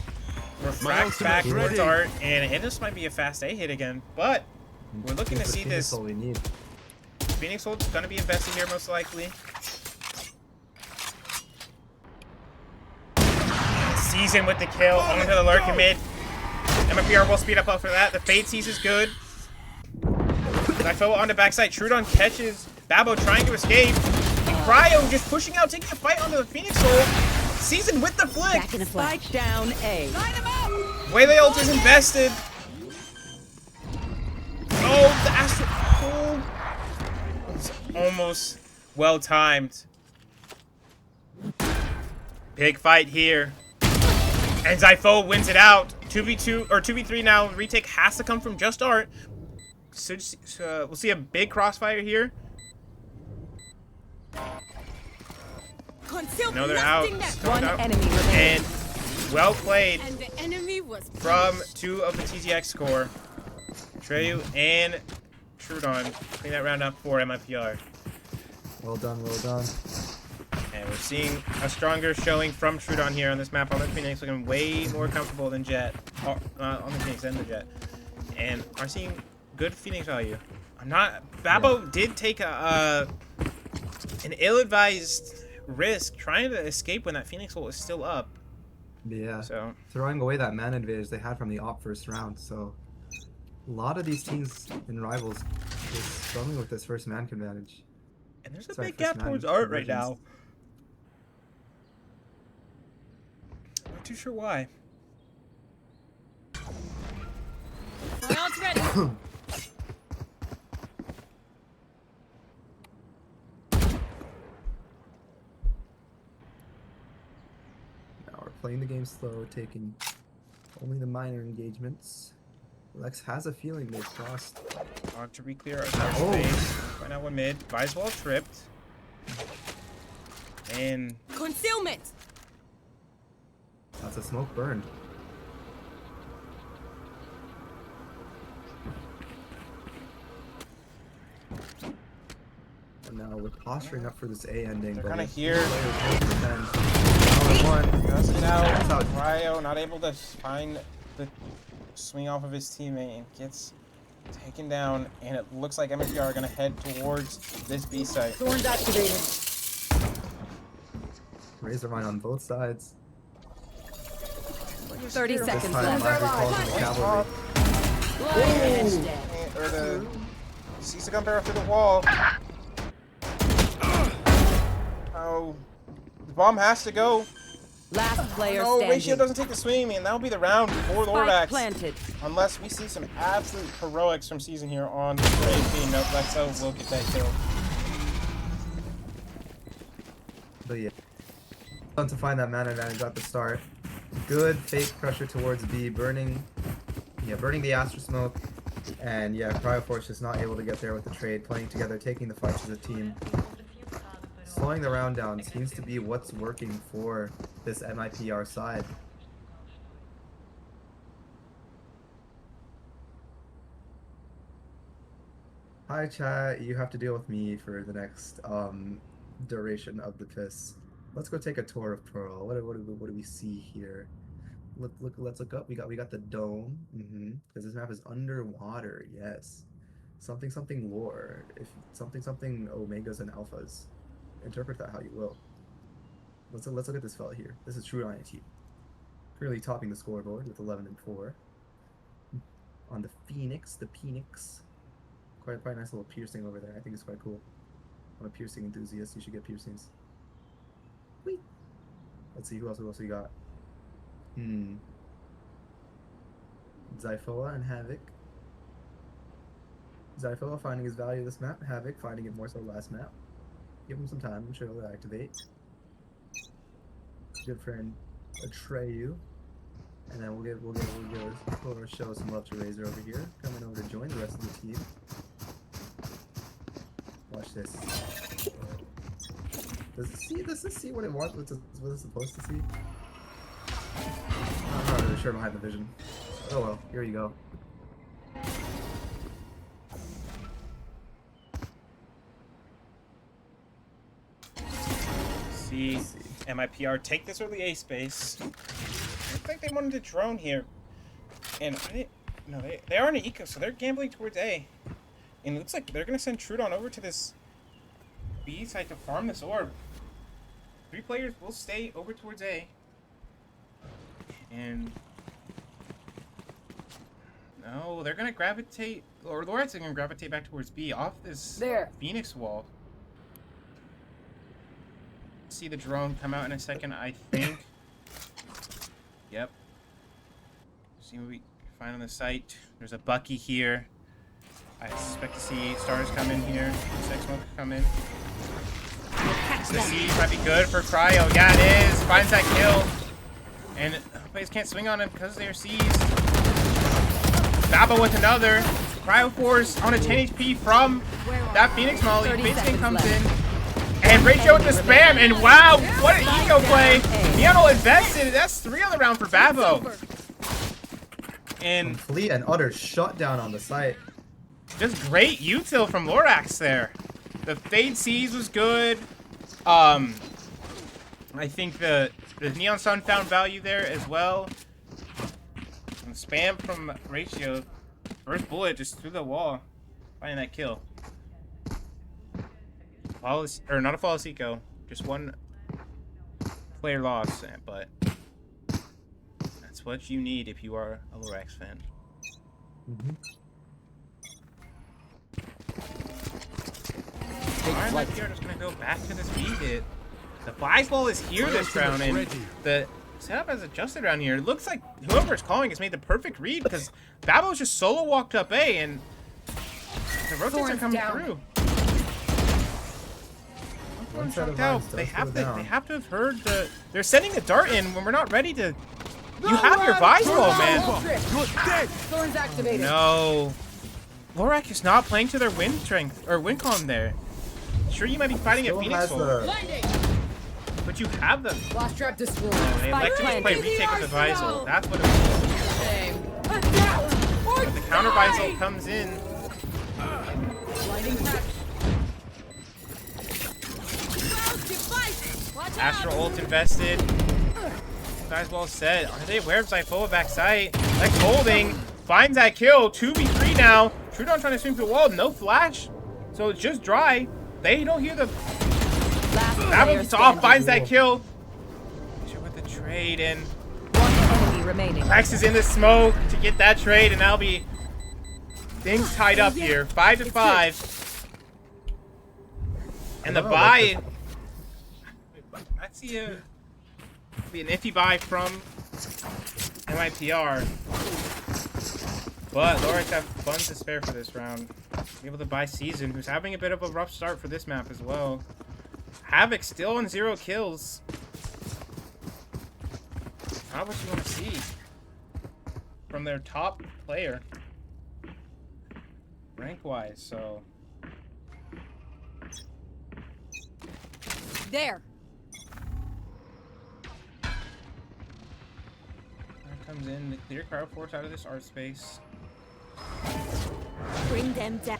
Refracts back towards Art, and this might be a fast A hit again, but we're looking to see this. All we need. Phoenix Hold's gonna be invested here most likely. Season with the kill, onto the lurk in mid. MIPR will speed up after that. The fade sees is good. Zypho on the backside. Trudon catches Babo trying to escape. And Cryo just pushing out, taking a fight onto the Phoenix Hold. Season with the flick. Back in a spike down A. Waylay ult is invested. Oh, the Astro. Oh. It's almost well timed. Big fight here. And Zypho wins it out. 2v2 or 2v3 now. Retake has to come from just Art. So, we'll see a big crossfire here. No, they're out. One enemy remains. And well played And the enemy was from 2 of the TZX score. Treyu and Trudon clean that round up for MIPR. Well done, well done. And we're seeing a stronger showing from Trudon here on this map. On the Phoenix looking way more comfortable than Jet. On the Phoenix than the Jet. And are seeing good Phoenix value. I'm not... Babo did take an ill-advised risk trying to escape when that Phoenix ult was still up. Yeah. So Throwing away that man advantage they had from the op first round, so a lot of these teams in Rivals is struggling with this first man advantage. and there's a Sorry, big first gap man towards Art right convergence. now. Not too sure why. My ult's ready. Now we're playing the game slow, taking only the minor engagements. Lex has a feeling they've crossed. On to re-clear our tower Oh. space. Right now, one mid. Viswall tripped. And Concealment. That's a smoke burned. And now we're posturing up for this A ending. they're but kind of if here. players don't defend, one. Just get That's out. out. Ryo not able to find the swing off of his teammate and gets taken down. And it looks like MIPR are going to head towards this B site. Thorns activated. Razor line on both sides. 30 This seconds time, left. Margaret calls in the cavalry. Edge dead. Or the sees the gun barrel through the wall. Oh, the bomb has to go. Last player No, standing. Ratio doesn't take the swing, and that'll be the round for Spike LRX. planted. Unless we see some absolute heroics from Season here on the AP. Nope, Lexo will get that kill. But yeah. Fun to find that man advantage at the start. Good fake pressure towards B, burning the Astra Smoke. And yeah, Cryoforce just not able to get there with the trade, playing together, taking the fights as a team. Slowing the round down seems to be what's working for this MIPR side. Hi chat, you have to deal with me for the next duration of the piss. Let's go take a tour of Pearl. What do we see here? Let's look up. We got the dome. Because this map is underwater. Yes. something something lore. If something something omegas and alphas, interpret that how you will. Let's look at this fella here. This is True INT, currently topping the scoreboard with 11 and 4. On the Phoenix, quite a nice little piercing over there. I think it's quite cool. I'm a piercing enthusiast. You should get piercings. Whee! Let's see who else we got. Zyphoa and Havoc. Zyphoa finding his value this map. Havoc finding it more so last map. Give him some time. I'm sure he'll activate. Good friend Atreyu. And then we'll show some love to Razor over here. Coming over to join the rest of the team. Watch this. Does this see what it wants? What it's supposed to see? I'm not really sure behind the vision. Oh well, here you go. See MIPR take this early A space. Looks like they wanted to drone here. And they are in an eco, so they're gambling towards A. And it looks like they're gonna send Trudon over to this B side to farm this orb. 3 players will stay over towards A. And no, they're gonna gravitate, or LRX are gonna gravitate back towards B off this Phoenix wall. See the drone come out in a second, I think. Yep. See what we find on the site. There's a Bucky here. I expect to see stars come in here. Sex smoke come in. The siege might be good for Cryo. Yeah, it is. Finds that kill. And players can't swing on him because they are seized. Babo with another. Cryo Force on a 10 HP from that Phoenix Molly. Basing comes in. And Ratio with the spam. And wow, what an eco play. Neonol invested. That's 3 on the round for Babo. And complete and utter shutdown on the site. Just great util from LRX there. The Fade Seize was good. I think the Neon Sun found value there as well. And spam from Ratio. First bullet just through the wall. Finding that kill. Flawless, or not a flawless eco. Just one player loss, but that's what you need if you are a LRX fan. MIPR is going to go back to this B hit. The buys wall is here this round, and the setup has adjusted around here. It looks like whoever is calling has made the perfect read because Babo's just solo walked up A, and the rotates are coming through. They have to have heard the. They're sending the dart in when we're not ready to. You have your buys wall, man. Thorn's activated. No. LRX is not playing to their win strength or win column there. Sure, you might be fighting a Phoenix wall, but you have them. Lost trap destroyed. They like to just play retake with the Visal. That's what it was. But the counter Visal comes in. Astro ult invested. Guys well said. Are they aware of Zyphoa backside? Lex holding. Finds that kill. 2v3 now. Trudon trying to swing through the wall. No flash. So it's just dry. They don't hear the... That was off. Finds that kill. With the trade and... One enemy remaining. Rex is in the smoke to get that trade, and that'll be... Things tied up here. 5-5. And the buy... Let's see a... Be an iffy buy from MIPR. But LRX have funds to spare for this round. Be able to buy Season, who's having a bit of a rough start for this map as well. Havoc still on 0 kills. Not what you want to see from their top player, rank-wise. So There. comes in the clear crowd force out of this art space. Bring them down.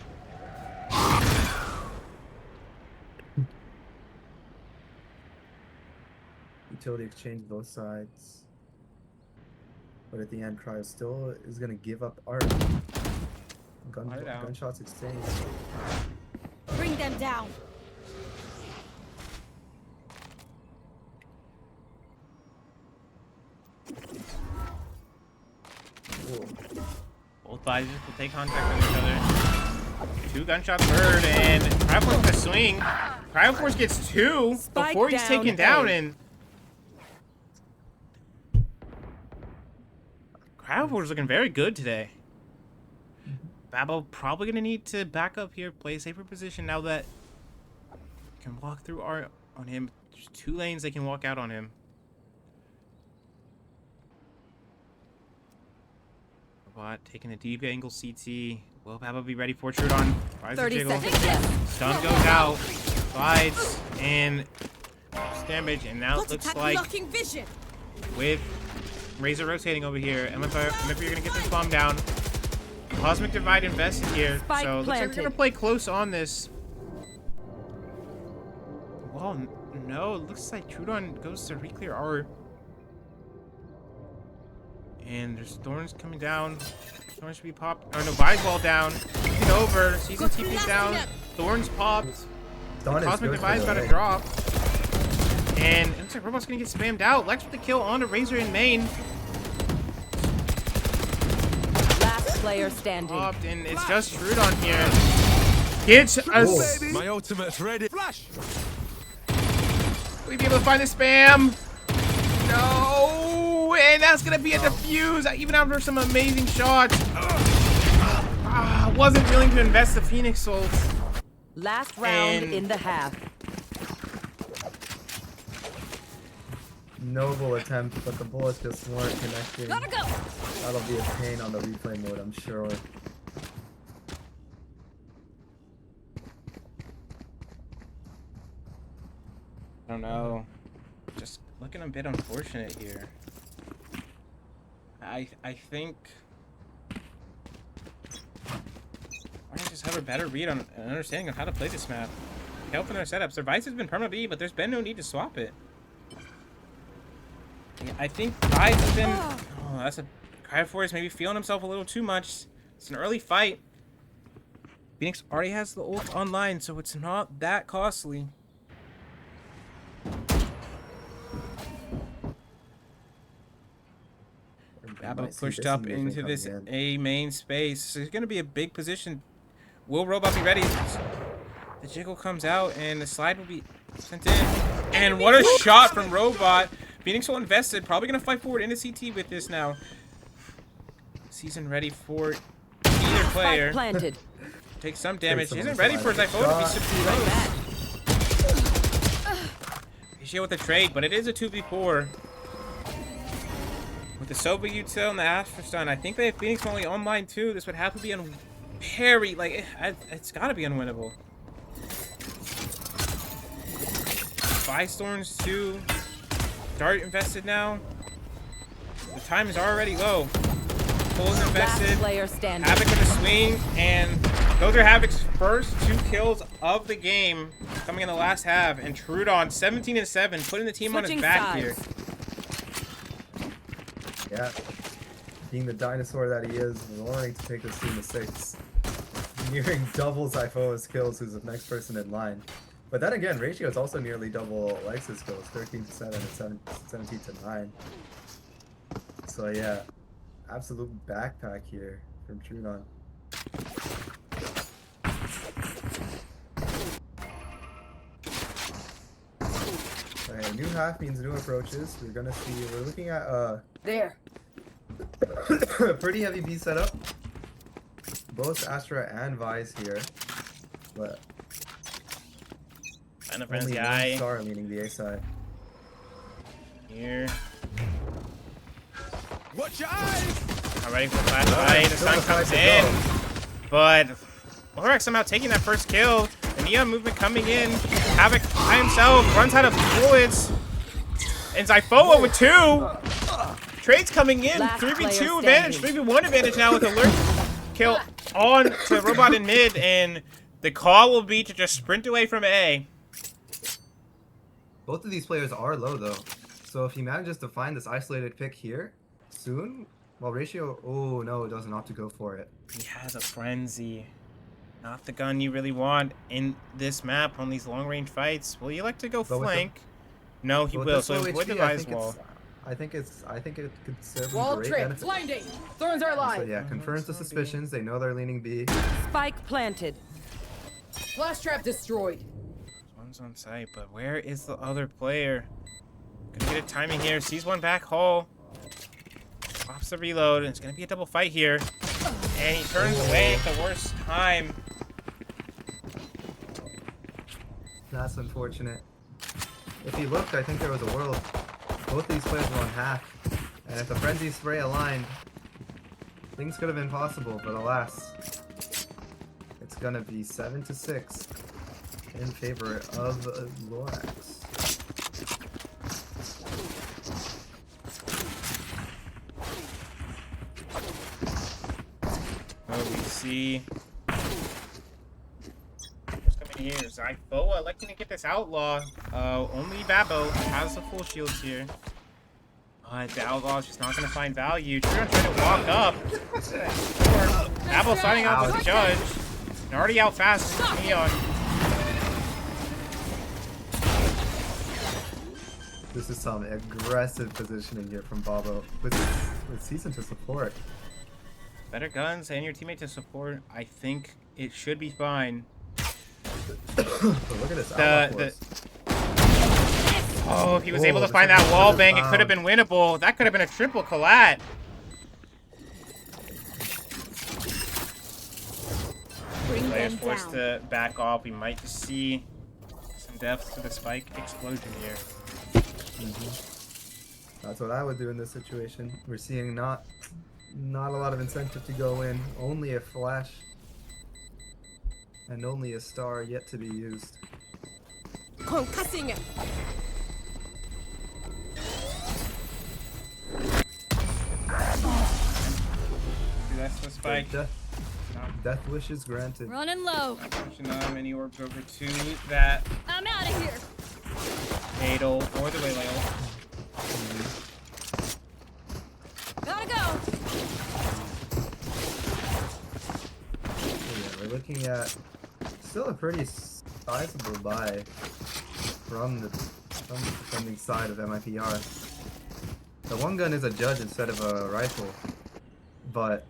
Utility exchange both sides. But at the end, Cryo still is going to give up art. Got it out. Gunshots exchanged. Bring them down. Ooh. Both bodies will take contact on each other. 2 gunshots heard, and Cryoforce gonna swing. Cryoforce gets 2 Spike before he's down taken A. down, and Cryoforce is looking very good today. Babel probably gonna need to back up here, play a safer position now that can walk through on him. There's 2 lanes they can walk out on him. Robot taking a deep angle CT. Will Babel be ready for Trudon? Tries to 30 jiggle. seconds left. Stun goes out. Slides and damage, and now it looks like Blocking vision. with Razor rotating over here, MIPR you're gonna get this bomb down. Cosmic Divide invested here, Spike so it looks like we're planted. gonna play close on this. Well, no, it looks like Trudon goes to reclear R. And there's Thorns coming down. Thorns should be popped. Oh no, Vise Wall down. Taking over. Season TP's down. Thorns popped. Dawn is Cosmic good for Divide's the about to leg. drop. And it looks like Robot's gonna get spammed out. Lex with the kill on to Razor in main. Last player standing. Popped, and it's just Trudon here. Gets a... My ultimate's ready. Flash! Will we be able to find the spam? No! And that's gonna be a defuse, even after some amazing shots. Wasn't willing to invest the Phoenix ult. Last round And- in the half. Noble attempt, but the bullets just weren't connecting. Gotta go. That'll be a pain on the replay mode, I'm sure. I don't know. Just looking a bit unfortunate here. I think I just have a better read on an understanding of how to play this map. Help in their setups. Their Vice has been perma B, but there's been no need to swap it. Yeah, I think Vice has been. Oh, that's a Cryoforce maybe feeling himself a little too much. It's an early fight. Phoenix already has the ult online, so it's not that costly. Babbo Might see pushed this up engagement into this coming in. A main space. So it's going to be a big position. Will Robot be ready? The jiggle comes out and the slide will be sent in. And what a shot from Robot. Phoenix will invested. Probably going to fight forward into CT with this now. Season ready for either player. Spike planted. Take some damage. Take He some isn't ready for slide. Zyphoto to be Shot. super close. He's here with the trade, but it is a 2v4. With the Soba util and the Astra stun, I think they have Phoenix only online too. This would have to be on parry. Like, it's got to be unwinnable. Five Storms too. Dart invested now. The time is already low. Pull is invested. Last player standing. Havoc with a swing, and those are Havoc's first 2 kills of the game coming in the last half. And Trudon, 17-7, putting the team on his Switching back sides. here. Yeah. Being the dinosaur that he is, learning to take this team to 6. Nearing double Zyphoa's kills, who's the next person in line. But then again, ratio is also nearly double Lex's kills, 13-7 and 17-9. So yeah, absolute backpack here from Trudon. Alright, new half means new approaches. We're gonna see, we're looking at There. a pretty heavy B setup. Both Astra and Vice here. But And the only Frenzy one Eye star, meaning the A side. here. Watch your eyes! Already for the flashlight. The sun Still comes a in. fight But LRX somehow taking that first kill. The Neon movement coming in. Havoc by himself runs out of bullets. And Zyphoa with 2. Trades coming in. Last 3v2 player advantage. standing. 3v1 advantage now with alert kill on to Robot in mid. And the call will be to just sprint away from A. Both of these players are low though. So if he manages to find this isolated pick here soon, Well, ratio. Oh no, it doesn't opt to go for it. He has a frenzy. Not the gun you really want in this map on these long-range fights. Will you like to go But with the, flank? No, he but with will. this So low avoid the HP, I rise think wall. it's. I think it could serve them Wall great trip. benefit. Blinding. Thorns are So live. yeah, confirms the suspicions. They know they're leaning B. Spike planted. Flash trap destroyed. One's on site, but where is the other player? Gonna get a timing here. Sees one back hole. Stops the reload, and it's gonna be a double fight here. And he turns away at the worst time. That's unfortunate. If he looked, I think there was a world. Both these players were on half. And if the frenzy spray aligned, things could have been possible, but alas. It's gonna be 7-6 in favor of LRX. Oh, we see. What's coming here? Zyphoa electing to get this outlaw. Only Babo has the full shields here. The outlaw's just not gonna find value. Trudon trying to walk up. Babo starting off with the judge. And already out fast. Neon. This is some aggressive positioning here from Babo with Season to support. Better guns and your teammate to support. I think it should be fine. But look at this outlaw force. Oh, if he was able to find that wall bang, it could have been winnable. That could have been a triple collat. Bring Players them forced down. to back off. We might just see some depth to the spike explosion here. That's what I would do in this situation. We're seeing not a lot of incentive to go in. Only a flash. And only a star yet to be used. Concussing it. That's the spike. Death wishes granted. Running low. Pushing many orbs over to that I'm out of here. Fatal or the Waylay. Gotta go. Yeah, we're looking at still a pretty sizable buy from the defending side of MIPR. The one gun is a judge instead of a rifle, but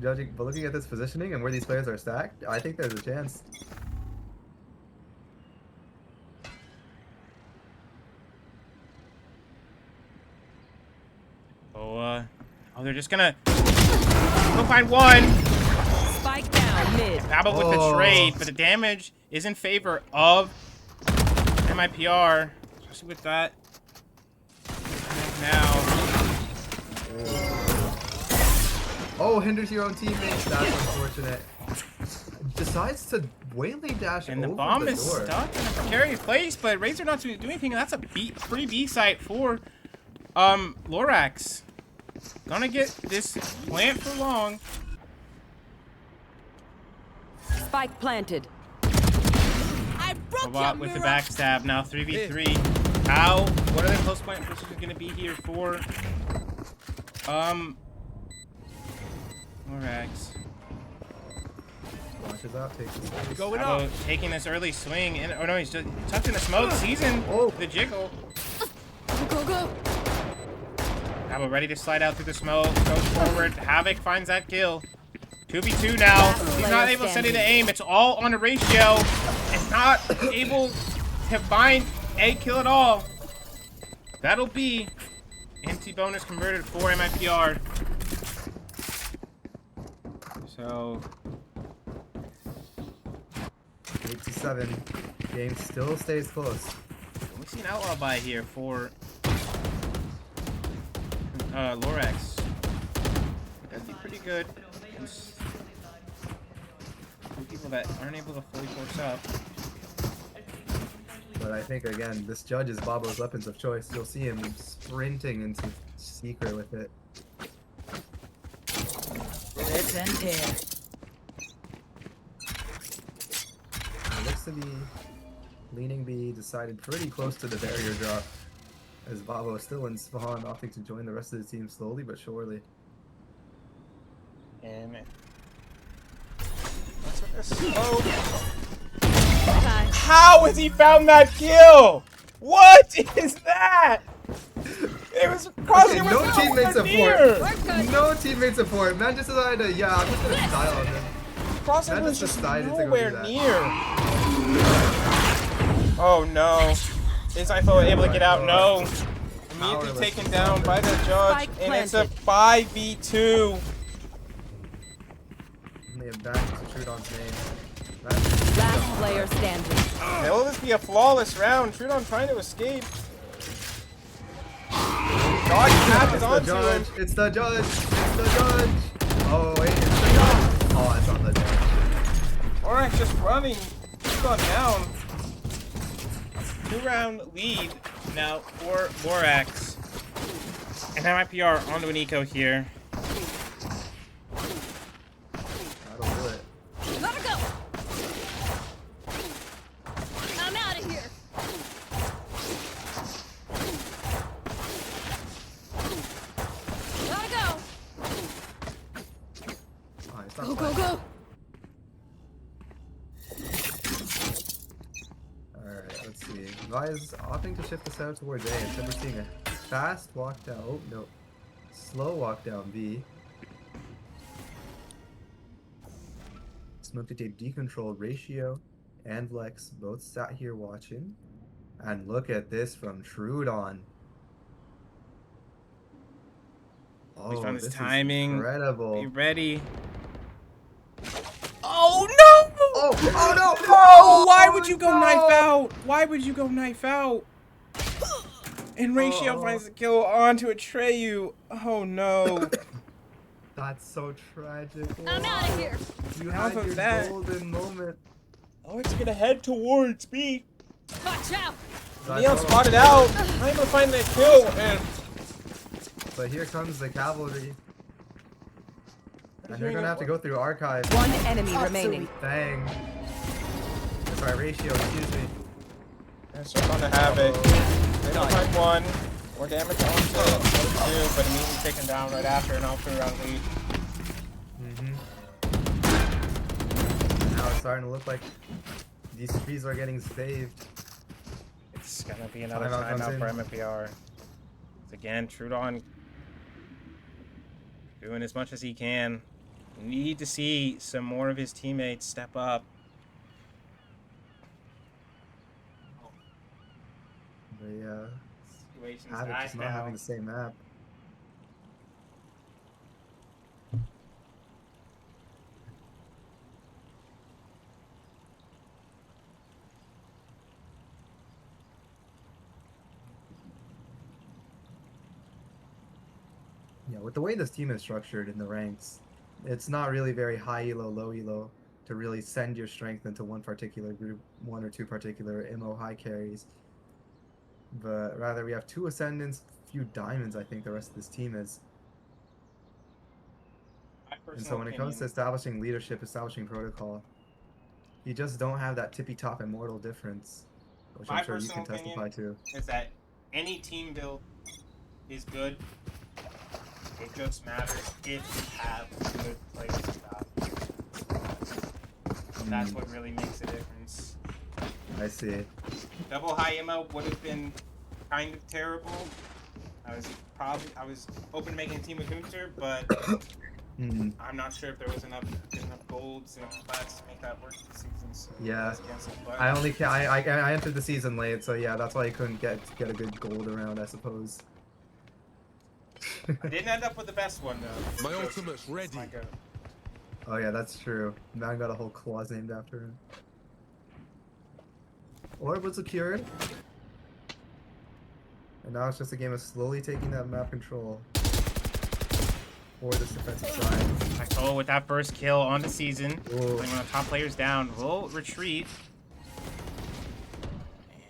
looking at this positioning and where these players are stacked, I think there's a chance. Oh, they're just gonna go find one. Spike down mid. Babo with the trade, but the damage is in favor of MIPR, especially with that. Now. Oh, hinders your own teammates. That's unfortunate. Decides to waylay dash And the over bomb the is door. stuck in a precarious place, but Razor not doing anything. And that's a free B site for LRX. Gonna get this plant for long. Spike planted. I broke Robot your with the mirror. backstab. Now 3v3. How? What are the close point positions gonna be here for LRX? Launches out, takes his space. Going Babo up. taking this early swing. And, oh no, he's just tucked in the smoke. Season the jiggle. Go, go. Babo ready to slide out through the smoke. Goes forward. Havoc finds that kill. 2v2 now. He's not able to set it to aim. It's all on a ratio. And not able to find a kill at all. That'll be empty bonus converted for MIPR. So 8-7. Game still stays close. we see an outlaw buy here for LRX. That'd be pretty good. Against people that aren't able to fully force up. But I think again, this judge is Babo's weapons of choice. You'll see him sprinting into Seeker with it. Let's end here. It looks to be leaning B, decided pretty close to the barrier drop. As Vavo is still in spawn, opting to join the rest of the team slowly but surely. And what's with this smoke? Hi. How has he found that kill? What is that? It was crossing Okay, no with teammate nowhere support. near. We're good. No teammate support. Man just decided to, yeah, I'm just gonna style on him. Crossing That was just just decided to go do nowhere that. near. Oh no. Is Ifo able to get out? No. Immediately Powerless. taken down by the judge. Spike And it's a planted. 5v2. And they have back to Trudon's name. Last player standing. Will this be a flawless round? Trudon trying to escape. Dodge catches It's the onto him. judge. It's the judge. It's the judge. Oh wait, it's the judge. Oh, it's on the judge. LRX just running. Trudon down. 2-round lead now for LRX. And MIPR onto an eco here. That'll do it. Gotta go. I'm out of here. Gotta go. Oh, it's not Go, quite. go, go. Alright, let's see. Vi is opting to shift this out towards A. Instead we're seeing a fast walk down. Oh, no. Slow walk down B. Smoke to tape decontrol ratio and Vlex both sat here watching. And look at this from Trudon. Oh, He's found his this is timing. incredible. Be ready. Oh no! Oh, oh no! Oh, why would Oh, you go no! knife out? Why would you go knife out? And Ratio Oh. finds the kill onto Atreyu. Oh no. That's so tragic. I'm out of here. You Half had of your that. golden moment. Oh, it's gonna head towards B. Watch out. Neil spotted out. Not able to find that kill. And But here comes the cavalry. And they're doing gonna it- have to go through archive. One enemy remaining. Dang. Sorry, ratio, excuse me. That's just on the havoc. They don't find one. More damage onto two, but immediately taken down right after an all 2-round lead. Now it's starting to look like these trees are getting saved. It's gonna be another Timeout comes timeout for in. MIPR. Again, Trudon doing as much as he can. Need to see some more of his teammates step up. The Situation's Havoc nice just not now. having the same map. Yeah, with the way this team is structured in the ranks, it's not really very high elo, low elo to really send your strength into one particular group, one or two particular MO high carries. But rather we have 2 ascendants, few diamonds, I think the rest of this team is. My And so personal when it comes to opinion, establishing leadership, establishing protocol, you just don't have that tippy top immortal difference, which My I'm sure you can personal testify to. is that any team build is good. It just matters if you have good players stop. That's what really makes a difference. I see. Double high ammo would have been kind of terrible. I was open to making a team with Hunter, but Mhm. I'm not sure if there was enough golds and plats to make that work this season. So Yeah. against it, but I only I entered the season late, so yeah, that's why I couldn't get a good gold around, I suppose. I didn't end up with the best one though. My So ultimate's it's ready. like a- Oh yeah, that's true. Man got a whole clause named after him. Orb was secured. And now it's just a game of slowly taking that map control for this defensive side. Axel with that first kill on the season. Ooh. Putting one of the top players down. Will retreat. And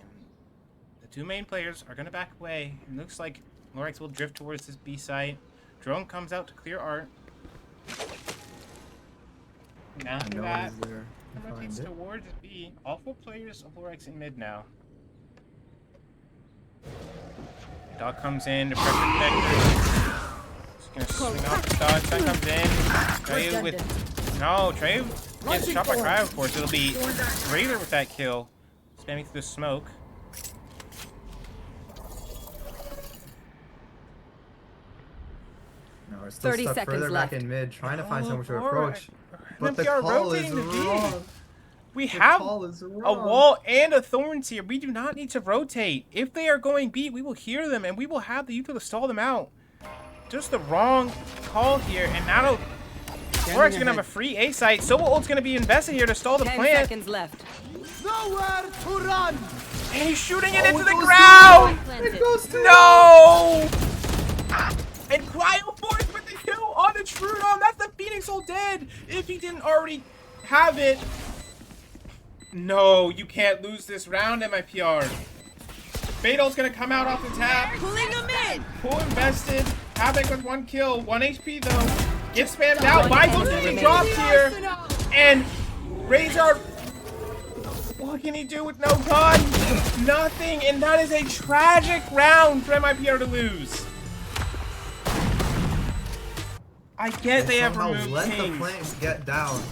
the 2 main players are going to back away. It looks like LRX will drift towards this B site. Drone comes out to clear art. And after No that, one's there to find rotates it. towards B. All 4 players of LRX in mid now. Dog comes in, the pressure protector. Just gonna swing off the dog. Sun comes in. Trey with. No, Trey gets shot by Cryo, of course. It'll be Razor with that kill. Spamming through the smoke. No, we're still 30 stuck seconds further left. back in mid, trying to find Oh, someone to poor- approach. But the MIPR call is rotating the V. wrong. We The have call is a wrong. wall and a Thorns here. We do not need to rotate. If they are going B, we will hear them, and we will have the util to stall them out. Just the wrong call here, and now we're actually gonna have a free A site. Sova ult's gonna be invested here to stall the 10 plant, seconds left. Nowhere to run. and he's shooting it into it the goes ground. It goes to No! And Cryo Force with the kill on the Trudon. That's the Phoenix ult dead. If he didn't already have it. No, you can't lose this round, MIPR. Fatal's gonna come out off the tap. Pulling him in. Full invested. Havoc with 1 kill. 1 HP though. Gets spammed out. Bibles getting dropped here. And Razor. What can he do with no gun? Nothing. And that is a tragic round for MIPR to lose. I get they have somehow removed let the Kings. flames get down.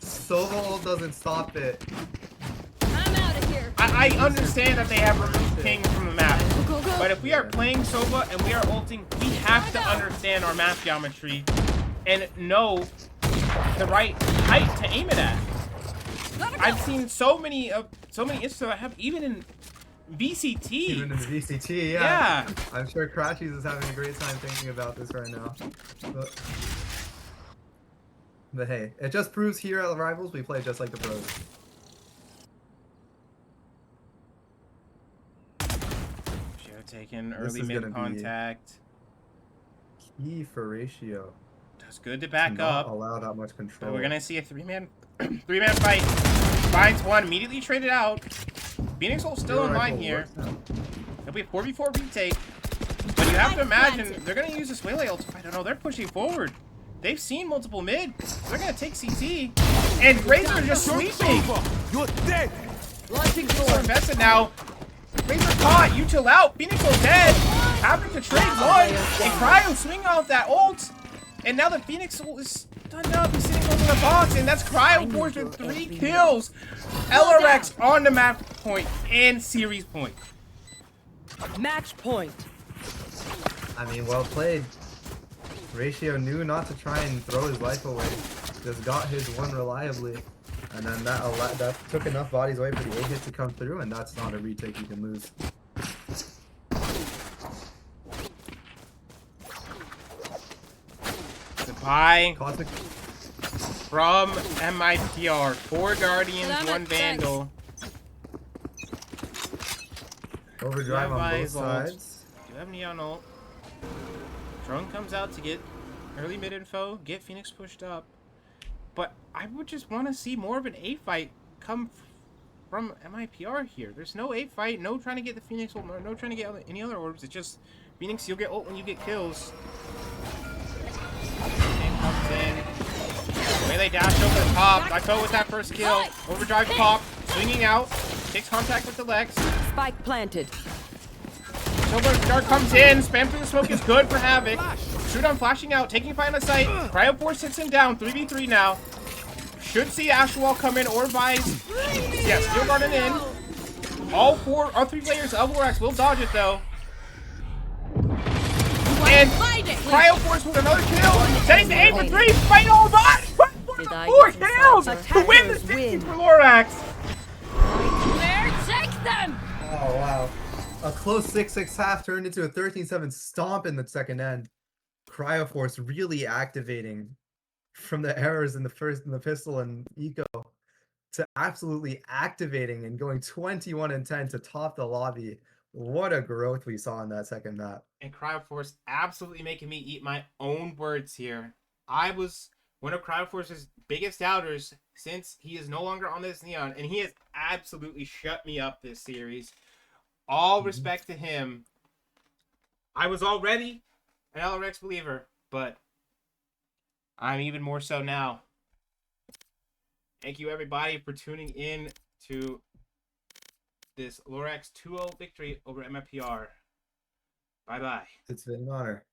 Sova doesn't stop it. I'm out of here. I understand that they have removed Kings from the map. Go, go. But if we are playing Sova and we are ulting, we have to understand our map geometry and know the right height to aim it at. Gotta go. I've seen so many instances I have even in VCT. Even in the VCT, yeah. Yeah. I'm sure Crashies is having a great time thinking about this right now. But hey, it just proves here at Rivals we play just like the pros. Should have taken This early is mid gonna be- contact. Key for ratio. That's good to To back not up. allow that much control. But we're gonna see a three-man fight. Finds one, immediately traded out. Phoenix ult still Zero online rifle here. works now. It'll be a 4v4 retake. But you have to imagine they're gonna use this Waylay ult to fight. I don't know, they're pushing forward. They've seen multiple mid. They're gonna take CT. And Razor is just sweeping. You're dead. Launching So door. invested now. Razor caught, you chill out. Phoenix ult dead. Having to trade one. And Cryo swinging off that ult. And now the Phoenix ult is done up. He's sitting over the box. And that's Cryo Force with 3 kills. LRX on the map point and series point. Match point. I mean, well played. Ratio knew not to try and throw his life away. Just got his one reliably. And then that took enough bodies away for the A hit to come through, and that's not a retake you can lose. Goodbye Cosmic from MIPR. 4 Guardians, Damn it, 1 Vandal. overdrive on both Revive ult. sides. Do have Neon ult. Drone comes out to get early mid info, get Phoenix pushed up. But I would just want to see more of an A fight come from MIPR here. There's no A fight, no trying to get the Phoenix ult, no trying to get any other orbs. It's just Phoenix, you'll get ult when you get kills. And comes in. The way they dash over the top. I fell with that first kill. Overdrive pop, swinging out, takes contact with the Lex. Spike planted. Silver Dart comes in, spam through the smoke is good for Havoc. Shoot on flashing out, taking fight on the site. Cryo Force sits him down, 3v3 now. Should see Ashwall come in or Vice. Yeah, Steel Garden in. All 3 players of LRX will dodge it though. And Cryo Force with another kill. Setting the aim for 3, fight all body. Did I 4 get some kills sauce? to win the Attackers stage win. for Lorax. There, take them. Oh wow. A close 6-6 half turned into a 13-7 stomp in the second end. Cryoforce really activating from the errors in the pistol and eco to absolutely activating and going 21-10 to top the lobby. What a growth we saw in that second map. And Cryoforce absolutely making me eat my own words here. I was one of Cryoforce's biggest doubters since he is no longer on this Neon, and he has absolutely shut me up this series. All respect to him. I was already an LRX believer, but I'm even more so now. Thank you everybody for tuning in to this Lorax 2-0 victory over MIPR. Bye bye. It's been an honor.